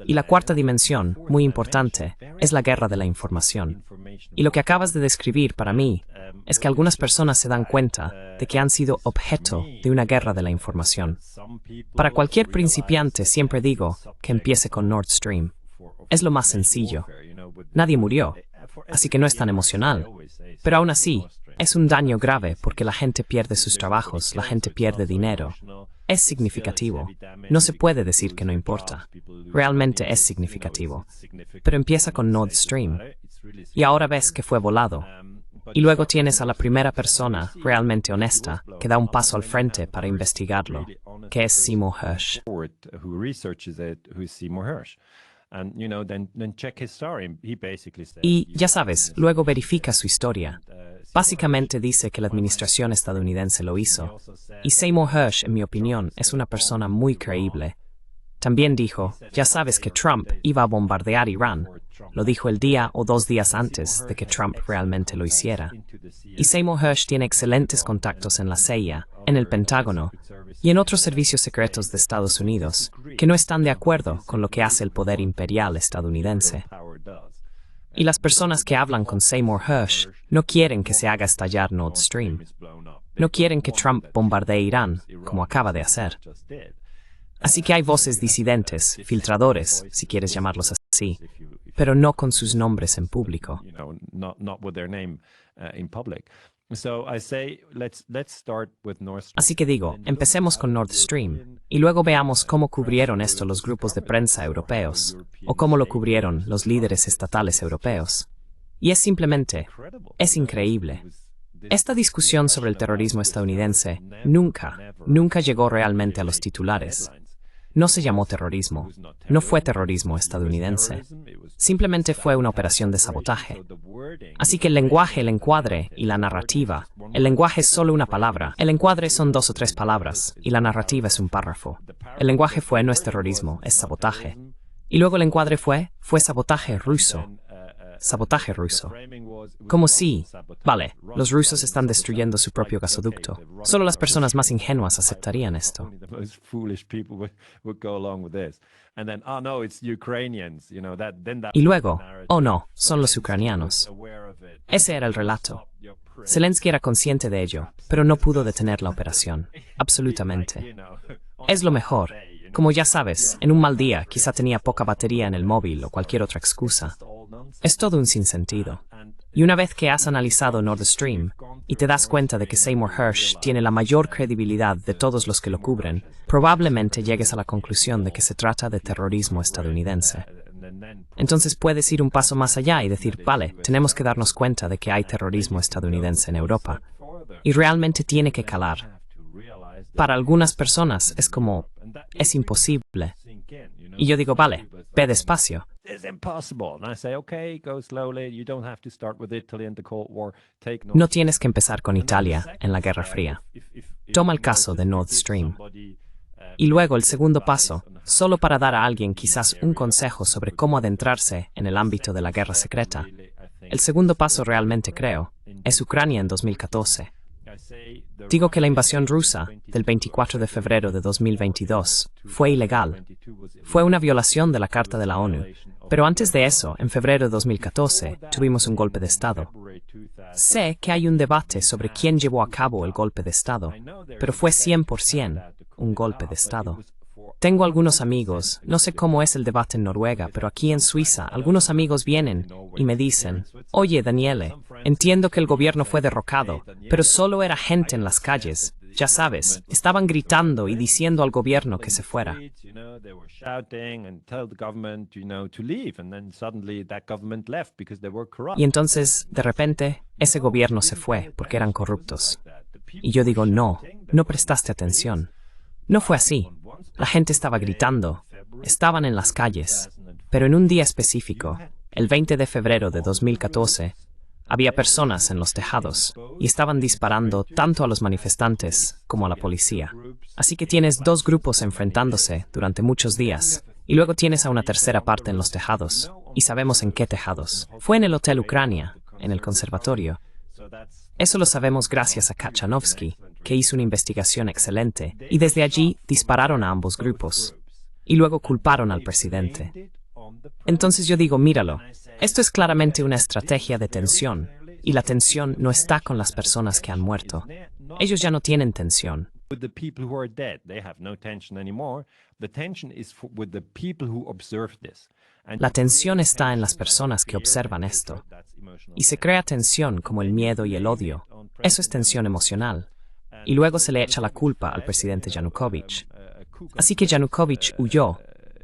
C: Y la cuarta dimensión, muy importante, es la guerra de la información. Y lo que acabas de describir para mí es que algunas personas se dan cuenta de que han sido objeto de una guerra de la información. Para cualquier principiante siempre digo que empiece con Nord Stream. Es lo más sencillo. Nadie murió, así que no es tan emocional. Pero aún así, es un daño grave porque la gente pierde sus trabajos, la gente pierde dinero. Es significativo. No se puede decir que no importa. Realmente es significativo. Pero empieza con Nord Stream. Y ahora ves que fue volado. Y luego tienes a la primera persona realmente honesta que da un paso al frente para investigarlo, que es Seymour Hersh. Y ya sabes, luego verifica su historia. Básicamente dice que la administración estadounidense lo hizo. Y Seymour Hersh, en mi opinión, es una persona muy creíble. También dijo, ya sabes que Trump iba a bombardear Irán. Lo dijo el día o 2 días antes de que Trump realmente lo hiciera. Y Seymour Hersh tiene excelentes contactos en la CIA, en el Pentágono y en otros servicios secretos de Estados Unidos, que no están de acuerdo con lo que hace el poder imperial estadounidense. Y las personas que hablan con Seymour Hersh no quieren que se haga estallar Nord Stream. No quieren que Trump bombardee Irán, como acaba de hacer. Así que hay voces disidentes, filtradores, si quieres llamarlos así, pero no con sus nombres en público. Así que digo, empecemos con Nord Stream, y luego veamos cómo cubrieron esto los grupos de prensa europeos, o cómo lo cubrieron los líderes estatales europeos. Y es simplemente, es increíble. Esta discusión sobre el terrorismo estadounidense nunca llegó realmente a los titulares. No se llamó terrorismo, no fue terrorismo estadounidense. Simplemente fue una operación de sabotaje. Así que el lenguaje, el encuadre y la narrativa. El lenguaje es solo una palabra, el encuadre son 2 o 3 palabras, y la narrativa es un párrafo. El lenguaje fue no es terrorismo, es sabotaje. Y luego el encuadre fue sabotaje ruso. Sabotaje ruso. Como si, vale, los rusos están destruyendo su propio gasoducto. Solo las personas más ingenuas aceptarían esto. Y luego, oh no, son los ucranianos. Ese era el relato. Zelensky era consciente de ello, pero no pudo detener la operación. Absolutamente. Es lo mejor. Como ya sabes, en un mal día quizá tenía poca batería en el móvil o cualquier otra excusa. Es todo un sinsentido. Y una vez que has analizado Nord Stream y te das cuenta de que Seymour Hersh tiene la mayor credibilidad de todos los que lo cubren, probablemente llegues a la conclusión de que se trata de terrorismo estadounidense. Entonces puedes ir un paso más allá y decir, vale, tenemos que darnos cuenta de que hay terrorismo estadounidense en Europa. Y realmente tiene que calar. Para algunas personas es como, es imposible. Y yo digo, vale, ve despacio. No tienes que empezar con Italia en la Guerra Fría. Toma el caso de Nord Stream. Y luego el segundo paso, solo para dar a alguien quizás un consejo sobre cómo adentrarse en el ámbito de la guerra secreta. El segundo paso realmente creo, es Ucrania en 2014. Digo que la invasión rusa del 24 de febrero de 2022 fue ilegal. Fue una violación de la Carta de la ONU. Pero antes de eso, en febrero de 2014, tuvimos un golpe de Estado. Sé que hay un debate sobre quién llevó a cabo el golpe de Estado, pero fue 100% un golpe de Estado. Tengo algunos amigos, no sé cómo es el debate en Noruega, pero aquí en Suiza, algunos amigos vienen y me dicen, oye, Daniele, entiendo que el gobierno fue derrocado, pero solo era gente en las calles. ya sabes, estaban gritando y diciendo al gobierno que se fuera. Y entonces, de repente, ese gobierno se fue porque eran corruptos. Y yo digo, no, no prestaste atención. No fue así. La gente estaba gritando, estaban en las calles, pero en un día específico, el 20 de febrero de 2014, había personas en los tejados y estaban disparando tanto a los manifestantes como a la policía. Así que tienes dos grupos enfrentándose durante muchos días y luego tienes a una tercera parte en los tejados. Y sabemos en qué tejados. Fue en el Hotel Ucrania, en el conservatorio. Eso lo sabemos gracias a Kachanovsky, que hizo una investigación excelente, y desde allí dispararon a ambos grupos. Y luego culparon al presidente. Entonces yo digo, míralo, esto es claramente una estrategia de tensión, y la tensión no está con las personas que han muerto. Ellos ya no tienen tensión. La tensión está en las personas que observan esto. Y se crea tensión como el miedo y el odio. Eso es tensión emocional. Y luego se le echa la culpa al presidente Yanukovych. Así que Yanukovych huyó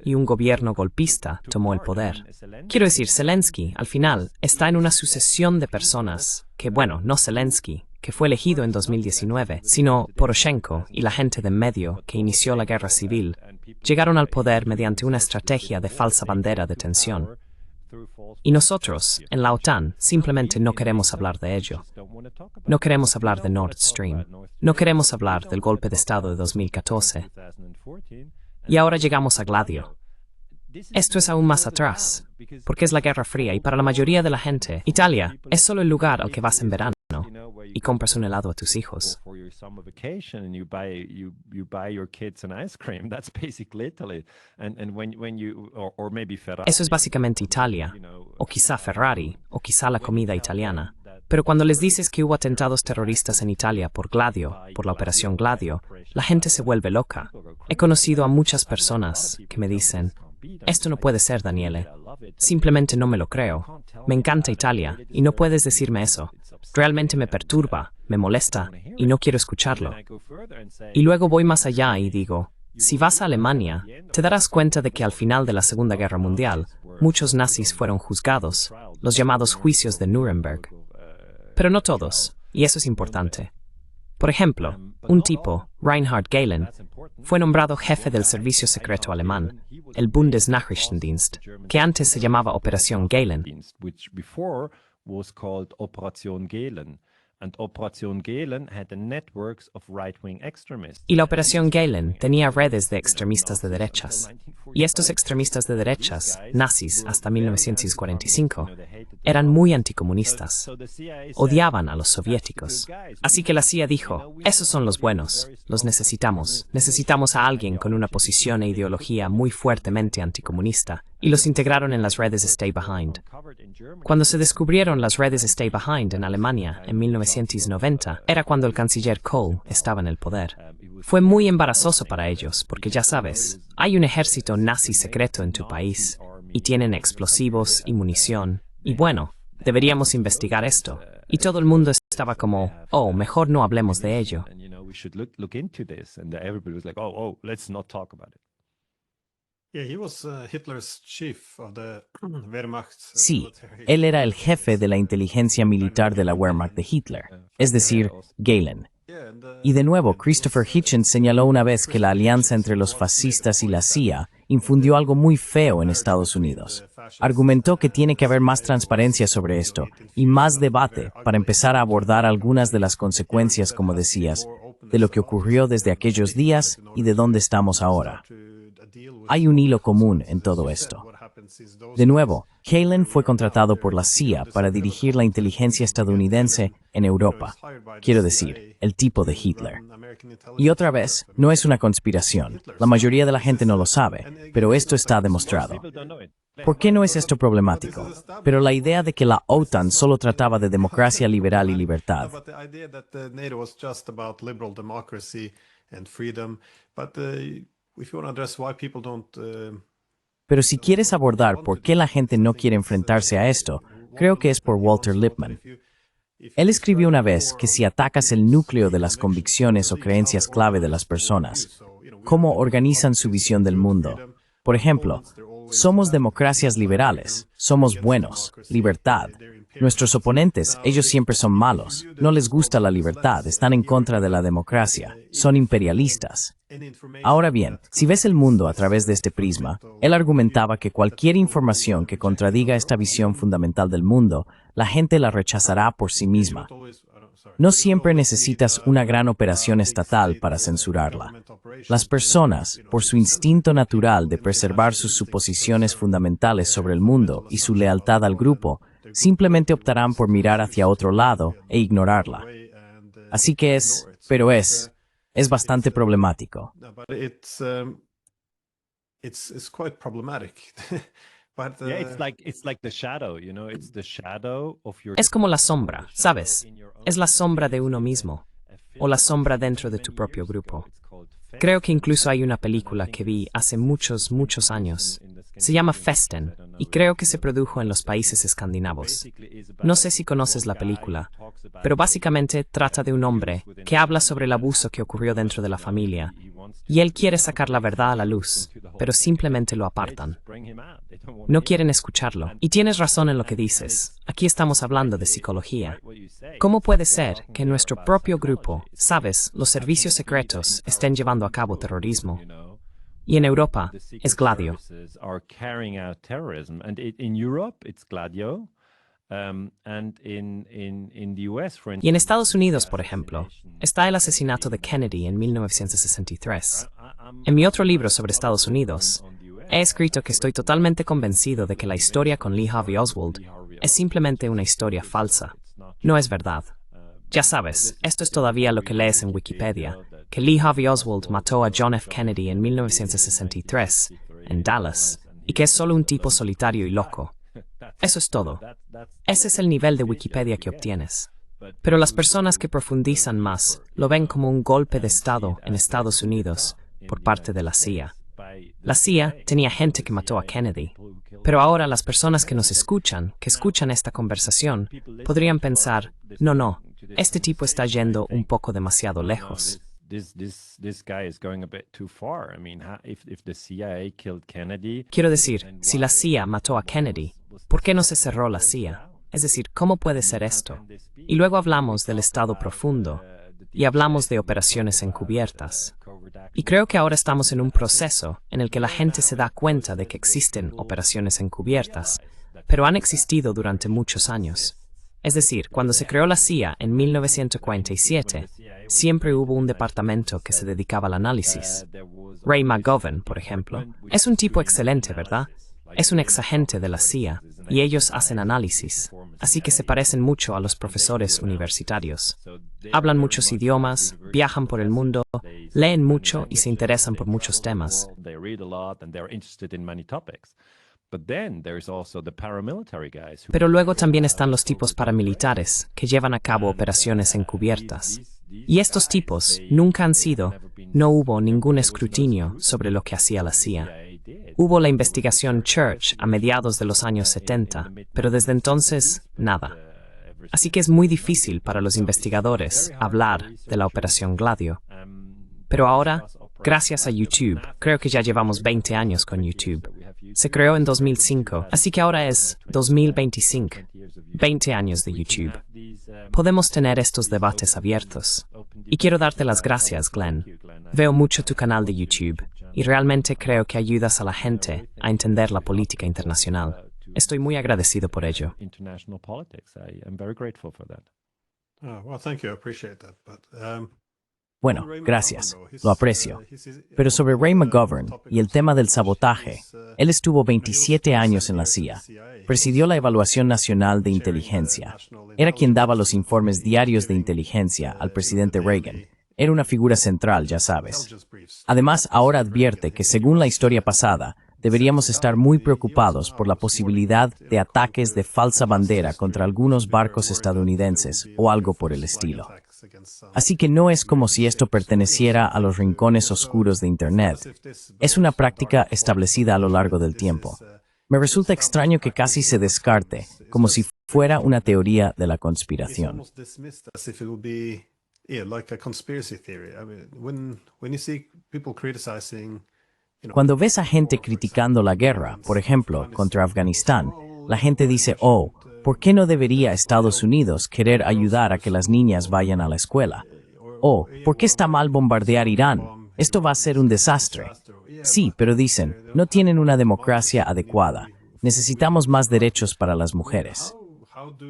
C: y un gobierno golpista tomó el poder. Quiero decir, Zelensky, al final, está en una sucesión de personas que, bueno, no Zelensky, que fue elegido en 2019, sino Poroshenko y la gente de en medio que inició la guerra civil, llegaron al poder mediante una estrategia de falsa bandera de tensión. Y nosotros, en la OTAN, simplemente no queremos hablar de ello. No queremos hablar de Nord Stream. No queremos hablar del golpe de Estado de 2014. Y ahora llegamos a Gladio. Esto es aún más atrás, porque es la Guerra Fría y para la mayoría de la gente, Italia es solo el lugar al que vas en verano y compras un helado a tus hijos. Eso es básicamente Italia, o quizá Ferrari, o quizá la comida italiana. Pero cuando les dices que hubo atentados terroristas en Italia por Gladio, por la Operación Gladio, la gente se vuelve loca. He conocido a muchas personas que me dicen, esto no puede ser, Daniele. Simplemente no me lo creo. Me encanta Italia, y no puedes decirme eso. Realmente me perturba, me molesta, y no quiero escucharlo. Y luego voy más allá y digo, si vas a Alemania, te darás cuenta de que al final de la Segunda Guerra Mundial, muchos nazis fueron juzgados, los llamados juicios de Nuremberg. Pero no todos, y eso es importante. Por ejemplo, un tipo, Reinhard Gehlen, fue nombrado jefe del servicio secreto alemán, el Bundesnachrichtendienst, que antes se llamaba Operación Gehlen. Y la Operación Gehlen tenía redes de extremistas de derechas. Y estos extremistas de derechas, nazis hasta 1945, eran muy anticomunistas. Odiaban a los soviéticos. Así que la CIA dijo, esos son los buenos, los necesitamos. Necesitamos a alguien con una posición e ideología muy fuertemente anticomunista. Y los integraron en las redes Stay Behind. Cuando se descubrieron las redes Stay Behind en Alemania en 1990, era cuando el canciller Kohl estaba en el poder. Fue muy embarazoso para ellos, porque ya sabes, hay un ejército nazi secreto en tu país, y tienen explosivos y munición, y bueno, deberíamos investigar esto. Y todo el mundo estaba como, oh, mejor no hablemos de ello.
B: Sí, él era el jefe de la inteligencia militar de la Wehrmacht de Hitler, es decir, Gehlen. Y de nuevo, Christopher Hitchens señaló una vez que la alianza entre los fascistas y la CIA infundió algo muy feo en Estados Unidos. Argumentó que tiene que haber más transparencia sobre esto y más debate para empezar a abordar algunas de las consecuencias, como decías, de lo que ocurrió desde aquellos días y de dónde estamos ahora. Hay un hilo común en todo esto. De nuevo, Gehlen fue contratado por la CIA para dirigir la inteligencia estadounidense en Europa. Quiero decir, el tipo de Hitler. Y otra vez, no es una conspiración. La mayoría de la gente no lo sabe, pero esto está demostrado. ¿Por qué no es esto problemático? Pero la idea de que la OTAN solo trataba de democracia liberal y libertad. Pero si quieres abordar por qué la gente no quiere enfrentarse a esto, creo que es por Walter Lippmann. Él escribió una vez que si atacas el núcleo de las convicciones o creencias clave de las personas, cómo organizan su visión del mundo. Por ejemplo, somos democracias liberales, somos buenos, libertad. Nuestros oponentes, ellos siempre son malos, no les gusta la libertad, están en contra de la democracia, son imperialistas. Ahora bien, si ves el mundo a través de este prisma, él argumentaba que cualquier información que contradiga esta visión fundamental del mundo, la gente la rechazará por sí misma. No siempre necesitas una gran operación estatal para censurarla. Las personas, por su instinto natural de preservar sus suposiciones fundamentales sobre el mundo y su lealtad al grupo, simplemente optarán por mirar hacia otro lado e ignorarla. Así que es bastante problemático.
C: Es como la sombra, ¿sabes? Es la sombra de uno mismo, o la sombra dentro de tu propio grupo. Creo que incluso hay una película que vi hace muchos años. Se llama Festen, y creo que se produjo en los países escandinavos. No sé si conoces la película, pero básicamente trata de un hombre que habla sobre el abuso que ocurrió dentro de la familia, y él quiere sacar la verdad a la luz, pero simplemente lo apartan. No quieren escucharlo. Y tienes razón en lo que dices. Aquí estamos hablando de psicología. ¿Cómo puede ser que en nuestro propio grupo, sabes, los servicios secretos estén llevando a cabo terrorismo? Y en Europa es Gladio. Y en Estados Unidos, por ejemplo, está el asesinato de Kennedy en 1963. En mi otro libro sobre Estados Unidos, he escrito que estoy totalmente convencido de que la historia con Lee Harvey Oswald es simplemente una historia falsa. No es verdad. Ya sabes, esto es todavía lo que lees en Wikipedia, que Lee Harvey Oswald mató a John F. Kennedy en 1963, en Dallas, y que es solo un tipo solitario y loco. Eso es todo. Ese es el nivel de Wikipedia que obtienes. Pero las personas que profundizan más lo ven como un golpe de Estado en Estados Unidos por parte de la CIA. La CIA tenía gente que mató a Kennedy. Pero ahora las personas que nos escuchan, que escuchan esta conversación, podrían pensar, no, este tipo está yendo un poco demasiado lejos. Quiero decir, si la CIA mató a Kennedy, ¿por qué no se cerró la CIA? Es decir, ¿cómo puede ser esto? Y luego hablamos del Estado profundo, y hablamos de operaciones encubiertas. Y creo que ahora estamos en un proceso en el que la gente se da cuenta de que existen operaciones encubiertas, pero han existido durante muchos años. Es decir, cuando se creó la CIA en 1947, siempre hubo un departamento que se dedicaba al análisis. Ray McGovern, por ejemplo, es un tipo excelente, ¿verdad? Es un exagente de la CIA, y ellos hacen análisis, así que se parecen mucho a los profesores universitarios. Hablan muchos idiomas, viajan por el mundo, leen mucho y se interesan por muchos temas. Pero luego también están los tipos paramilitares, que llevan a cabo operaciones encubiertas. Y estos tipos no hubo ningún escrutinio sobre lo que hacía la CIA. Hubo la investigación Church a mediados de los años 70, pero desde entonces, nada. Así que es muy difícil para los investigadores hablar de la Operación Gladio. Pero ahora, gracias a YouTube, creo que ya llevamos 20 años con YouTube. Se creó en 2005, así que ahora es 2025, 20 años de YouTube. Podemos tener estos debates abiertos. Y quiero darte las gracias, Glenn. Veo mucho tu canal de YouTube, y realmente creo que ayudas a la gente a entender la política internacional. Estoy muy agradecido por ello.
B: Bueno, gracias. Lo aprecio. Pero sobre Ray McGovern y el tema del sabotaje, él estuvo 27 años en la CIA. Presidió la Evaluación Nacional de Inteligencia. Era quien daba los informes diarios de inteligencia al presidente Reagan. Era una figura central, ya sabes. Además, ahora advierte que, según la historia pasada, deberíamos estar muy preocupados por la posibilidad de ataques de falsa bandera contra algunos barcos estadounidenses o algo por el estilo. Así que no es como si esto perteneciera a los rincones oscuros de Internet. Es una práctica establecida a lo largo del tiempo. Me resulta extraño que casi se descarte, como si fuera una teoría de la conspiración.
A: almost dismissed as if it would be, yeah, like a conspiracy theory. I mean, when you see people criticizing,
B: Cuando ves a gente criticando la guerra, por ejemplo, contra Afganistán, la gente dice, oh, ¿por qué no debería Estados Unidos querer ayudar a que las niñas vayan a la escuela? O, ¿por qué está mal bombardear Irán? Esto va a ser un desastre. Sí, pero dicen, no tienen una democracia adecuada. Necesitamos más derechos para las mujeres.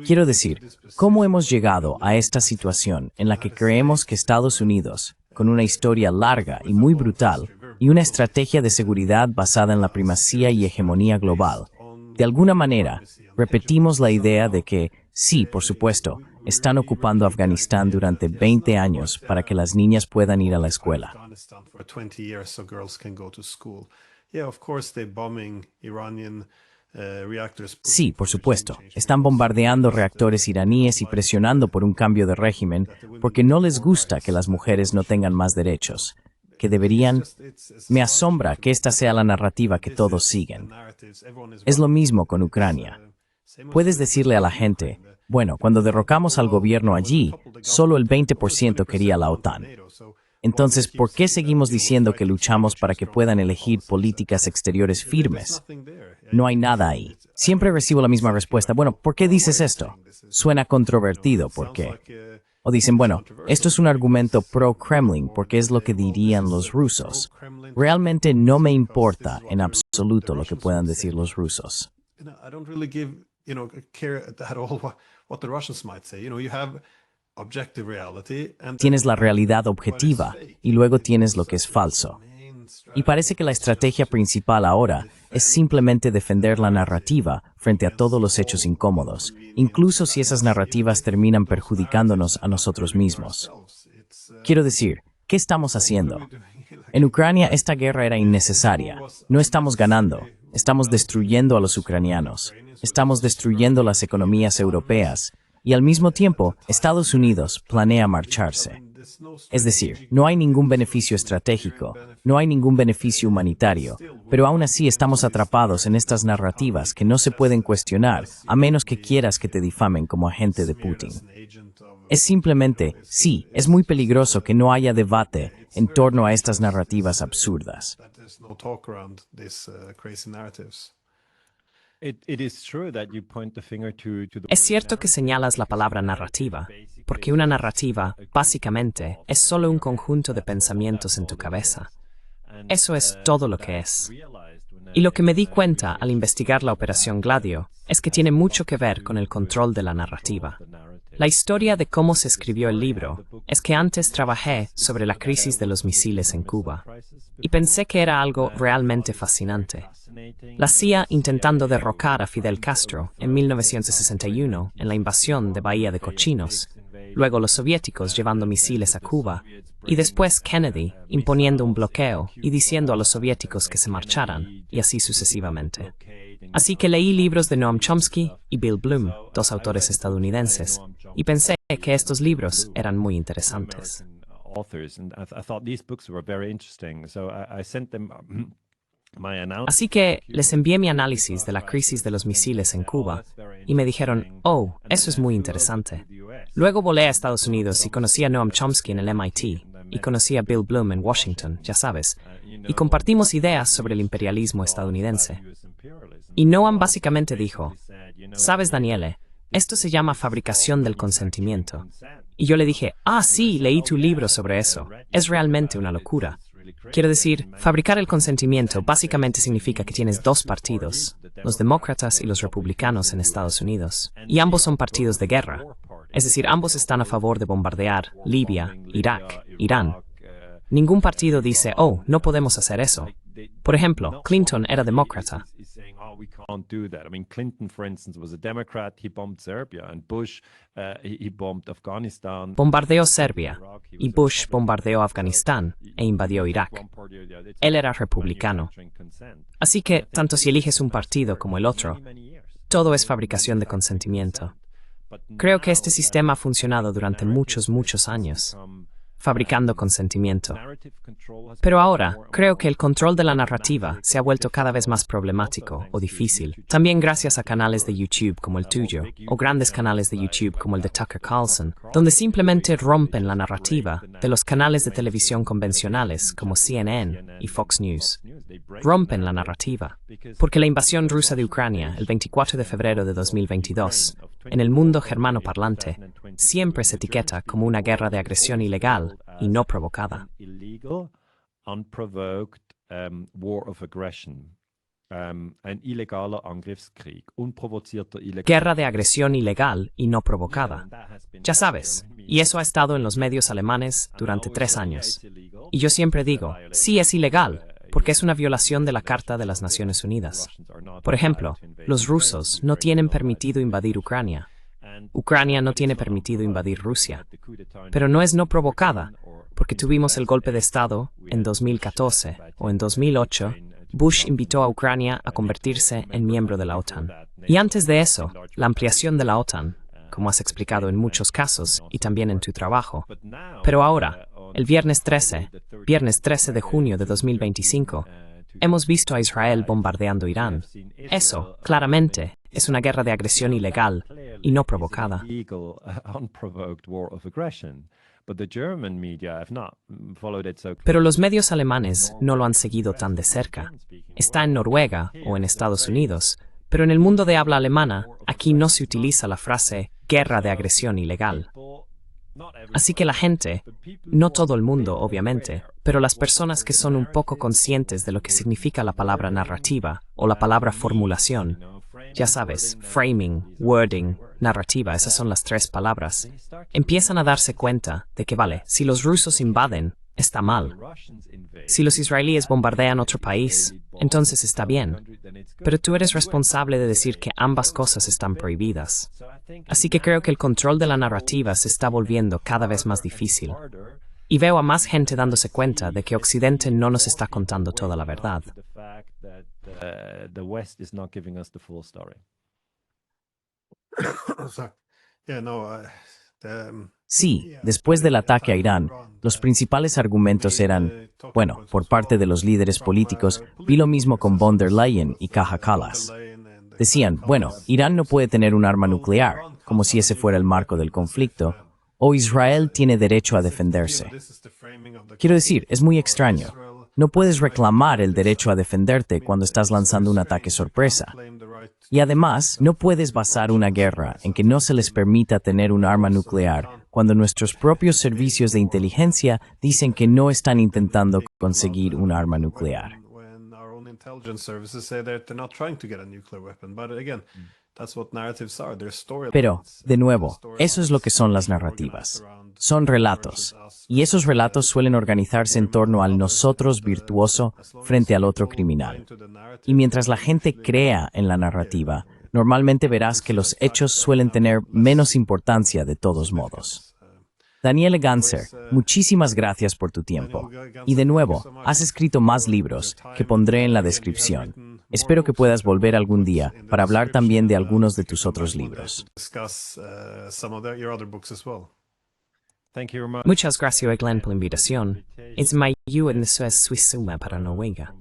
B: Quiero decir, ¿cómo hemos llegado a esta situación en la que creemos que Estados Unidos, con una historia larga y muy brutal, y una estrategia de seguridad basada en la primacía y hegemonía global, de alguna manera, repetimos la idea de que, sí, por supuesto, están ocupando Afganistán durante 20 años para que las niñas puedan ir a la escuela?
A: Afghanistan for 20 years so girls can go to school. Yeah, of course they're bombing Iranian reactors.
B: Sí, por supuesto. Están bombardeando reactores iraníes y presionando por un cambio de régimen porque no les gusta que las mujeres no tengan más derechos, que deberían. Me asombra que esta sea la narrativa que todos siguen. Es lo mismo con Ucrania. Puedes decirle a la gente, bueno, cuando derrocamos al gobierno allí, solo el 20% quería la OTAN. Entonces, ¿por qué seguimos diciendo que luchamos para que puedan elegir políticas exteriores firmes? No hay nada ahí. Siempre recibo la misma respuesta. Bueno, ¿por qué dices esto? Suena controvertido, ¿por qué? O dicen, bueno, esto es un argumento pro-Kremlin porque es lo que dirían los rusos. Realmente no me importa en absoluto lo que puedan decir los rusos.
A: I don't really care at all what the Russians might say. You have objective reality and
B: Tienes la realidad objetiva y luego tienes lo que es falso. Y parece que la estrategia principal ahora es simplemente defender la narrativa frente a todos los hechos incómodos, incluso si esas narrativas terminan perjudicándonos a nosotros mismos. Quiero decir, ¿qué estamos haciendo? En Ucrania esta guerra era innecesaria. No estamos ganando. Estamos destruyendo a los ucranianos. Estamos destruyendo las economías europeas. Y al mismo tiempo, Estados Unidos planea marcharse. Es decir, no hay ningún beneficio estratégico, no hay ningún beneficio humanitario, pero aún así estamos atrapados en estas narrativas que no se pueden cuestionar a menos que quieras que te difamen como agente de Putin. Es simplemente, sí, es muy peligroso que no haya debate en torno a estas narrativas absurdas.
C: Es cierto que señalas la palabra narrativa, porque una narrativa, básicamente, es solo un conjunto de pensamientos en tu cabeza. Eso es todo lo que es. Y lo que me di cuenta al investigar la Operación Gladio es que tiene mucho que ver con el control de la narrativa. La historia de cómo se escribió el libro es que antes trabajé sobre la crisis de los misiles en Cuba y pensé que era algo realmente fascinante. La CIA intentando derrocar a Fidel Castro en 1961 en la invasión de Bahía de Cochinos, luego los soviéticos llevando misiles a Cuba y después Kennedy imponiendo un bloqueo y diciendo a los soviéticos que se marcharan, y así sucesivamente. Así que leí libros de Noam Chomsky y Bill Bloom, dos autores estadounidenses, y pensé que estos libros eran muy interesantes. Así que les envié mi análisis de la crisis de los misiles en Cuba y me dijeron, oh, eso es muy interesante. Luego volé a Estados Unidos y conocí a Noam Chomsky en el MIT y conocí a Bill Bloom en Washington, ya sabes, y compartimos ideas sobre el imperialismo estadounidense. Y Noam básicamente dijo, sabes, Daniele, esto se llama fabricación del consentimiento. Y yo le dije, sí, leí tu libro sobre eso. Es realmente una locura. Quiero decir, fabricar el consentimiento básicamente significa que tienes dos partidos, los demócratas y los republicanos en Estados Unidos, y ambos son partidos de guerra. Es decir, ambos están a favor de bombardear Libia, Irak, Irán. Ningún partido dice, oh, no podemos hacer eso. Por ejemplo, Clinton era demócrata.
D: Clinton, for instance, was a Democrat. He bombed Serbia, and Bush, he bombed Afghanistan.
C: Bombardeó Serbia, y Bush bombardeó Afganistán e invadió Irak. Él era republicano. Así que, tanto si eliges un partido como el otro, todo es fabricación de consentimiento. Creo que este sistema ha funcionado durante muchos años. fabricando consentimiento. Pero ahora, creo que el control de la narrativa se ha vuelto cada vez más problemático o difícil, también gracias a canales de YouTube como el tuyo, o grandes canales de YouTube como el de Tucker Carlson, donde simplemente rompen la narrativa de los canales de televisión convencionales como CNN y Fox News. Rompen la narrativa, porque la invasión rusa de Ucrania el 24 de febrero de 2022, en el mundo germano parlante, siempre se etiqueta como una guerra de agresión ilegal y no provocada. Guerra de agresión ilegal y no provocada. Ya sabes, y eso ha estado en los medios alemanes durante 3 años. Y yo siempre digo, sí es ilegal, porque es una violación de la Carta de las Naciones Unidas. Por ejemplo, los rusos no tienen permitido invadir Ucrania. Ucrania no tiene permitido invadir Rusia. Pero no es no provocada, porque tuvimos el golpe de Estado en 2014 o en 2008. Bush invitó a Ucrania a convertirse en miembro de la OTAN. Y antes de eso, la ampliación de la OTAN, como has explicado en muchos casos y también en tu trabajo. Pero ahora, el viernes 13 de junio de 2025, hemos visto a Israel bombardeando Irán. Eso, claramente, es una guerra de agresión ilegal y no provocada. Pero los medios alemanes no lo han seguido tan de cerca. Está en Noruega o en Estados Unidos, pero en el mundo de habla alemana, aquí no se utiliza la frase guerra de agresión ilegal. Así que la gente, no todo el mundo obviamente, pero las personas que son un poco conscientes de lo que significa la palabra narrativa o la palabra formulación, ya sabes, framing, wording, narrativa, esas son las 3 palabras, empiezan a darse cuenta de que vale, si los rusos invaden, está mal. Si los israelíes bombardean otro país, entonces está bien. Pero tú eres responsable de decir que ambas cosas están prohibidas. Así que creo que el control de la narrativa se está volviendo cada vez más difícil. Y veo a más gente dándose cuenta de que Occidente no nos está contando toda la verdad.
B: Sí, después del ataque a Irán, los principales argumentos eran, bueno, por parte de los líderes políticos, vi lo mismo con von der Leyen y Kaja Kallas. Decían, bueno, Irán no puede tener un arma nuclear, como si ese fuera el marco del conflicto, o Israel tiene derecho a defenderse. Quiero decir, es muy extraño. No puedes reclamar el derecho a defenderte cuando estás lanzando un ataque sorpresa. Y además, no puedes basar una guerra en que no se les permita tener un arma nuclear cuando nuestros propios servicios de inteligencia dicen que no están intentando conseguir un arma nuclear. Pero, de nuevo, eso es lo que son las narrativas. Son relatos. Y esos relatos suelen organizarse en torno al nosotros virtuoso frente al otro criminal. Y mientras la gente crea en la narrativa, normalmente verás que los hechos suelen tener menos importancia de todos modos. Daniele Ganser, muchísimas gracias por tu tiempo. Y de nuevo, has escrito más libros que pondré en la descripción. Espero que puedas volver algún día para hablar también de algunos de tus otros libros.
C: Muchas gracias, Glenn, por la invitación. Es mayo en Suez, Suiza para Noruega.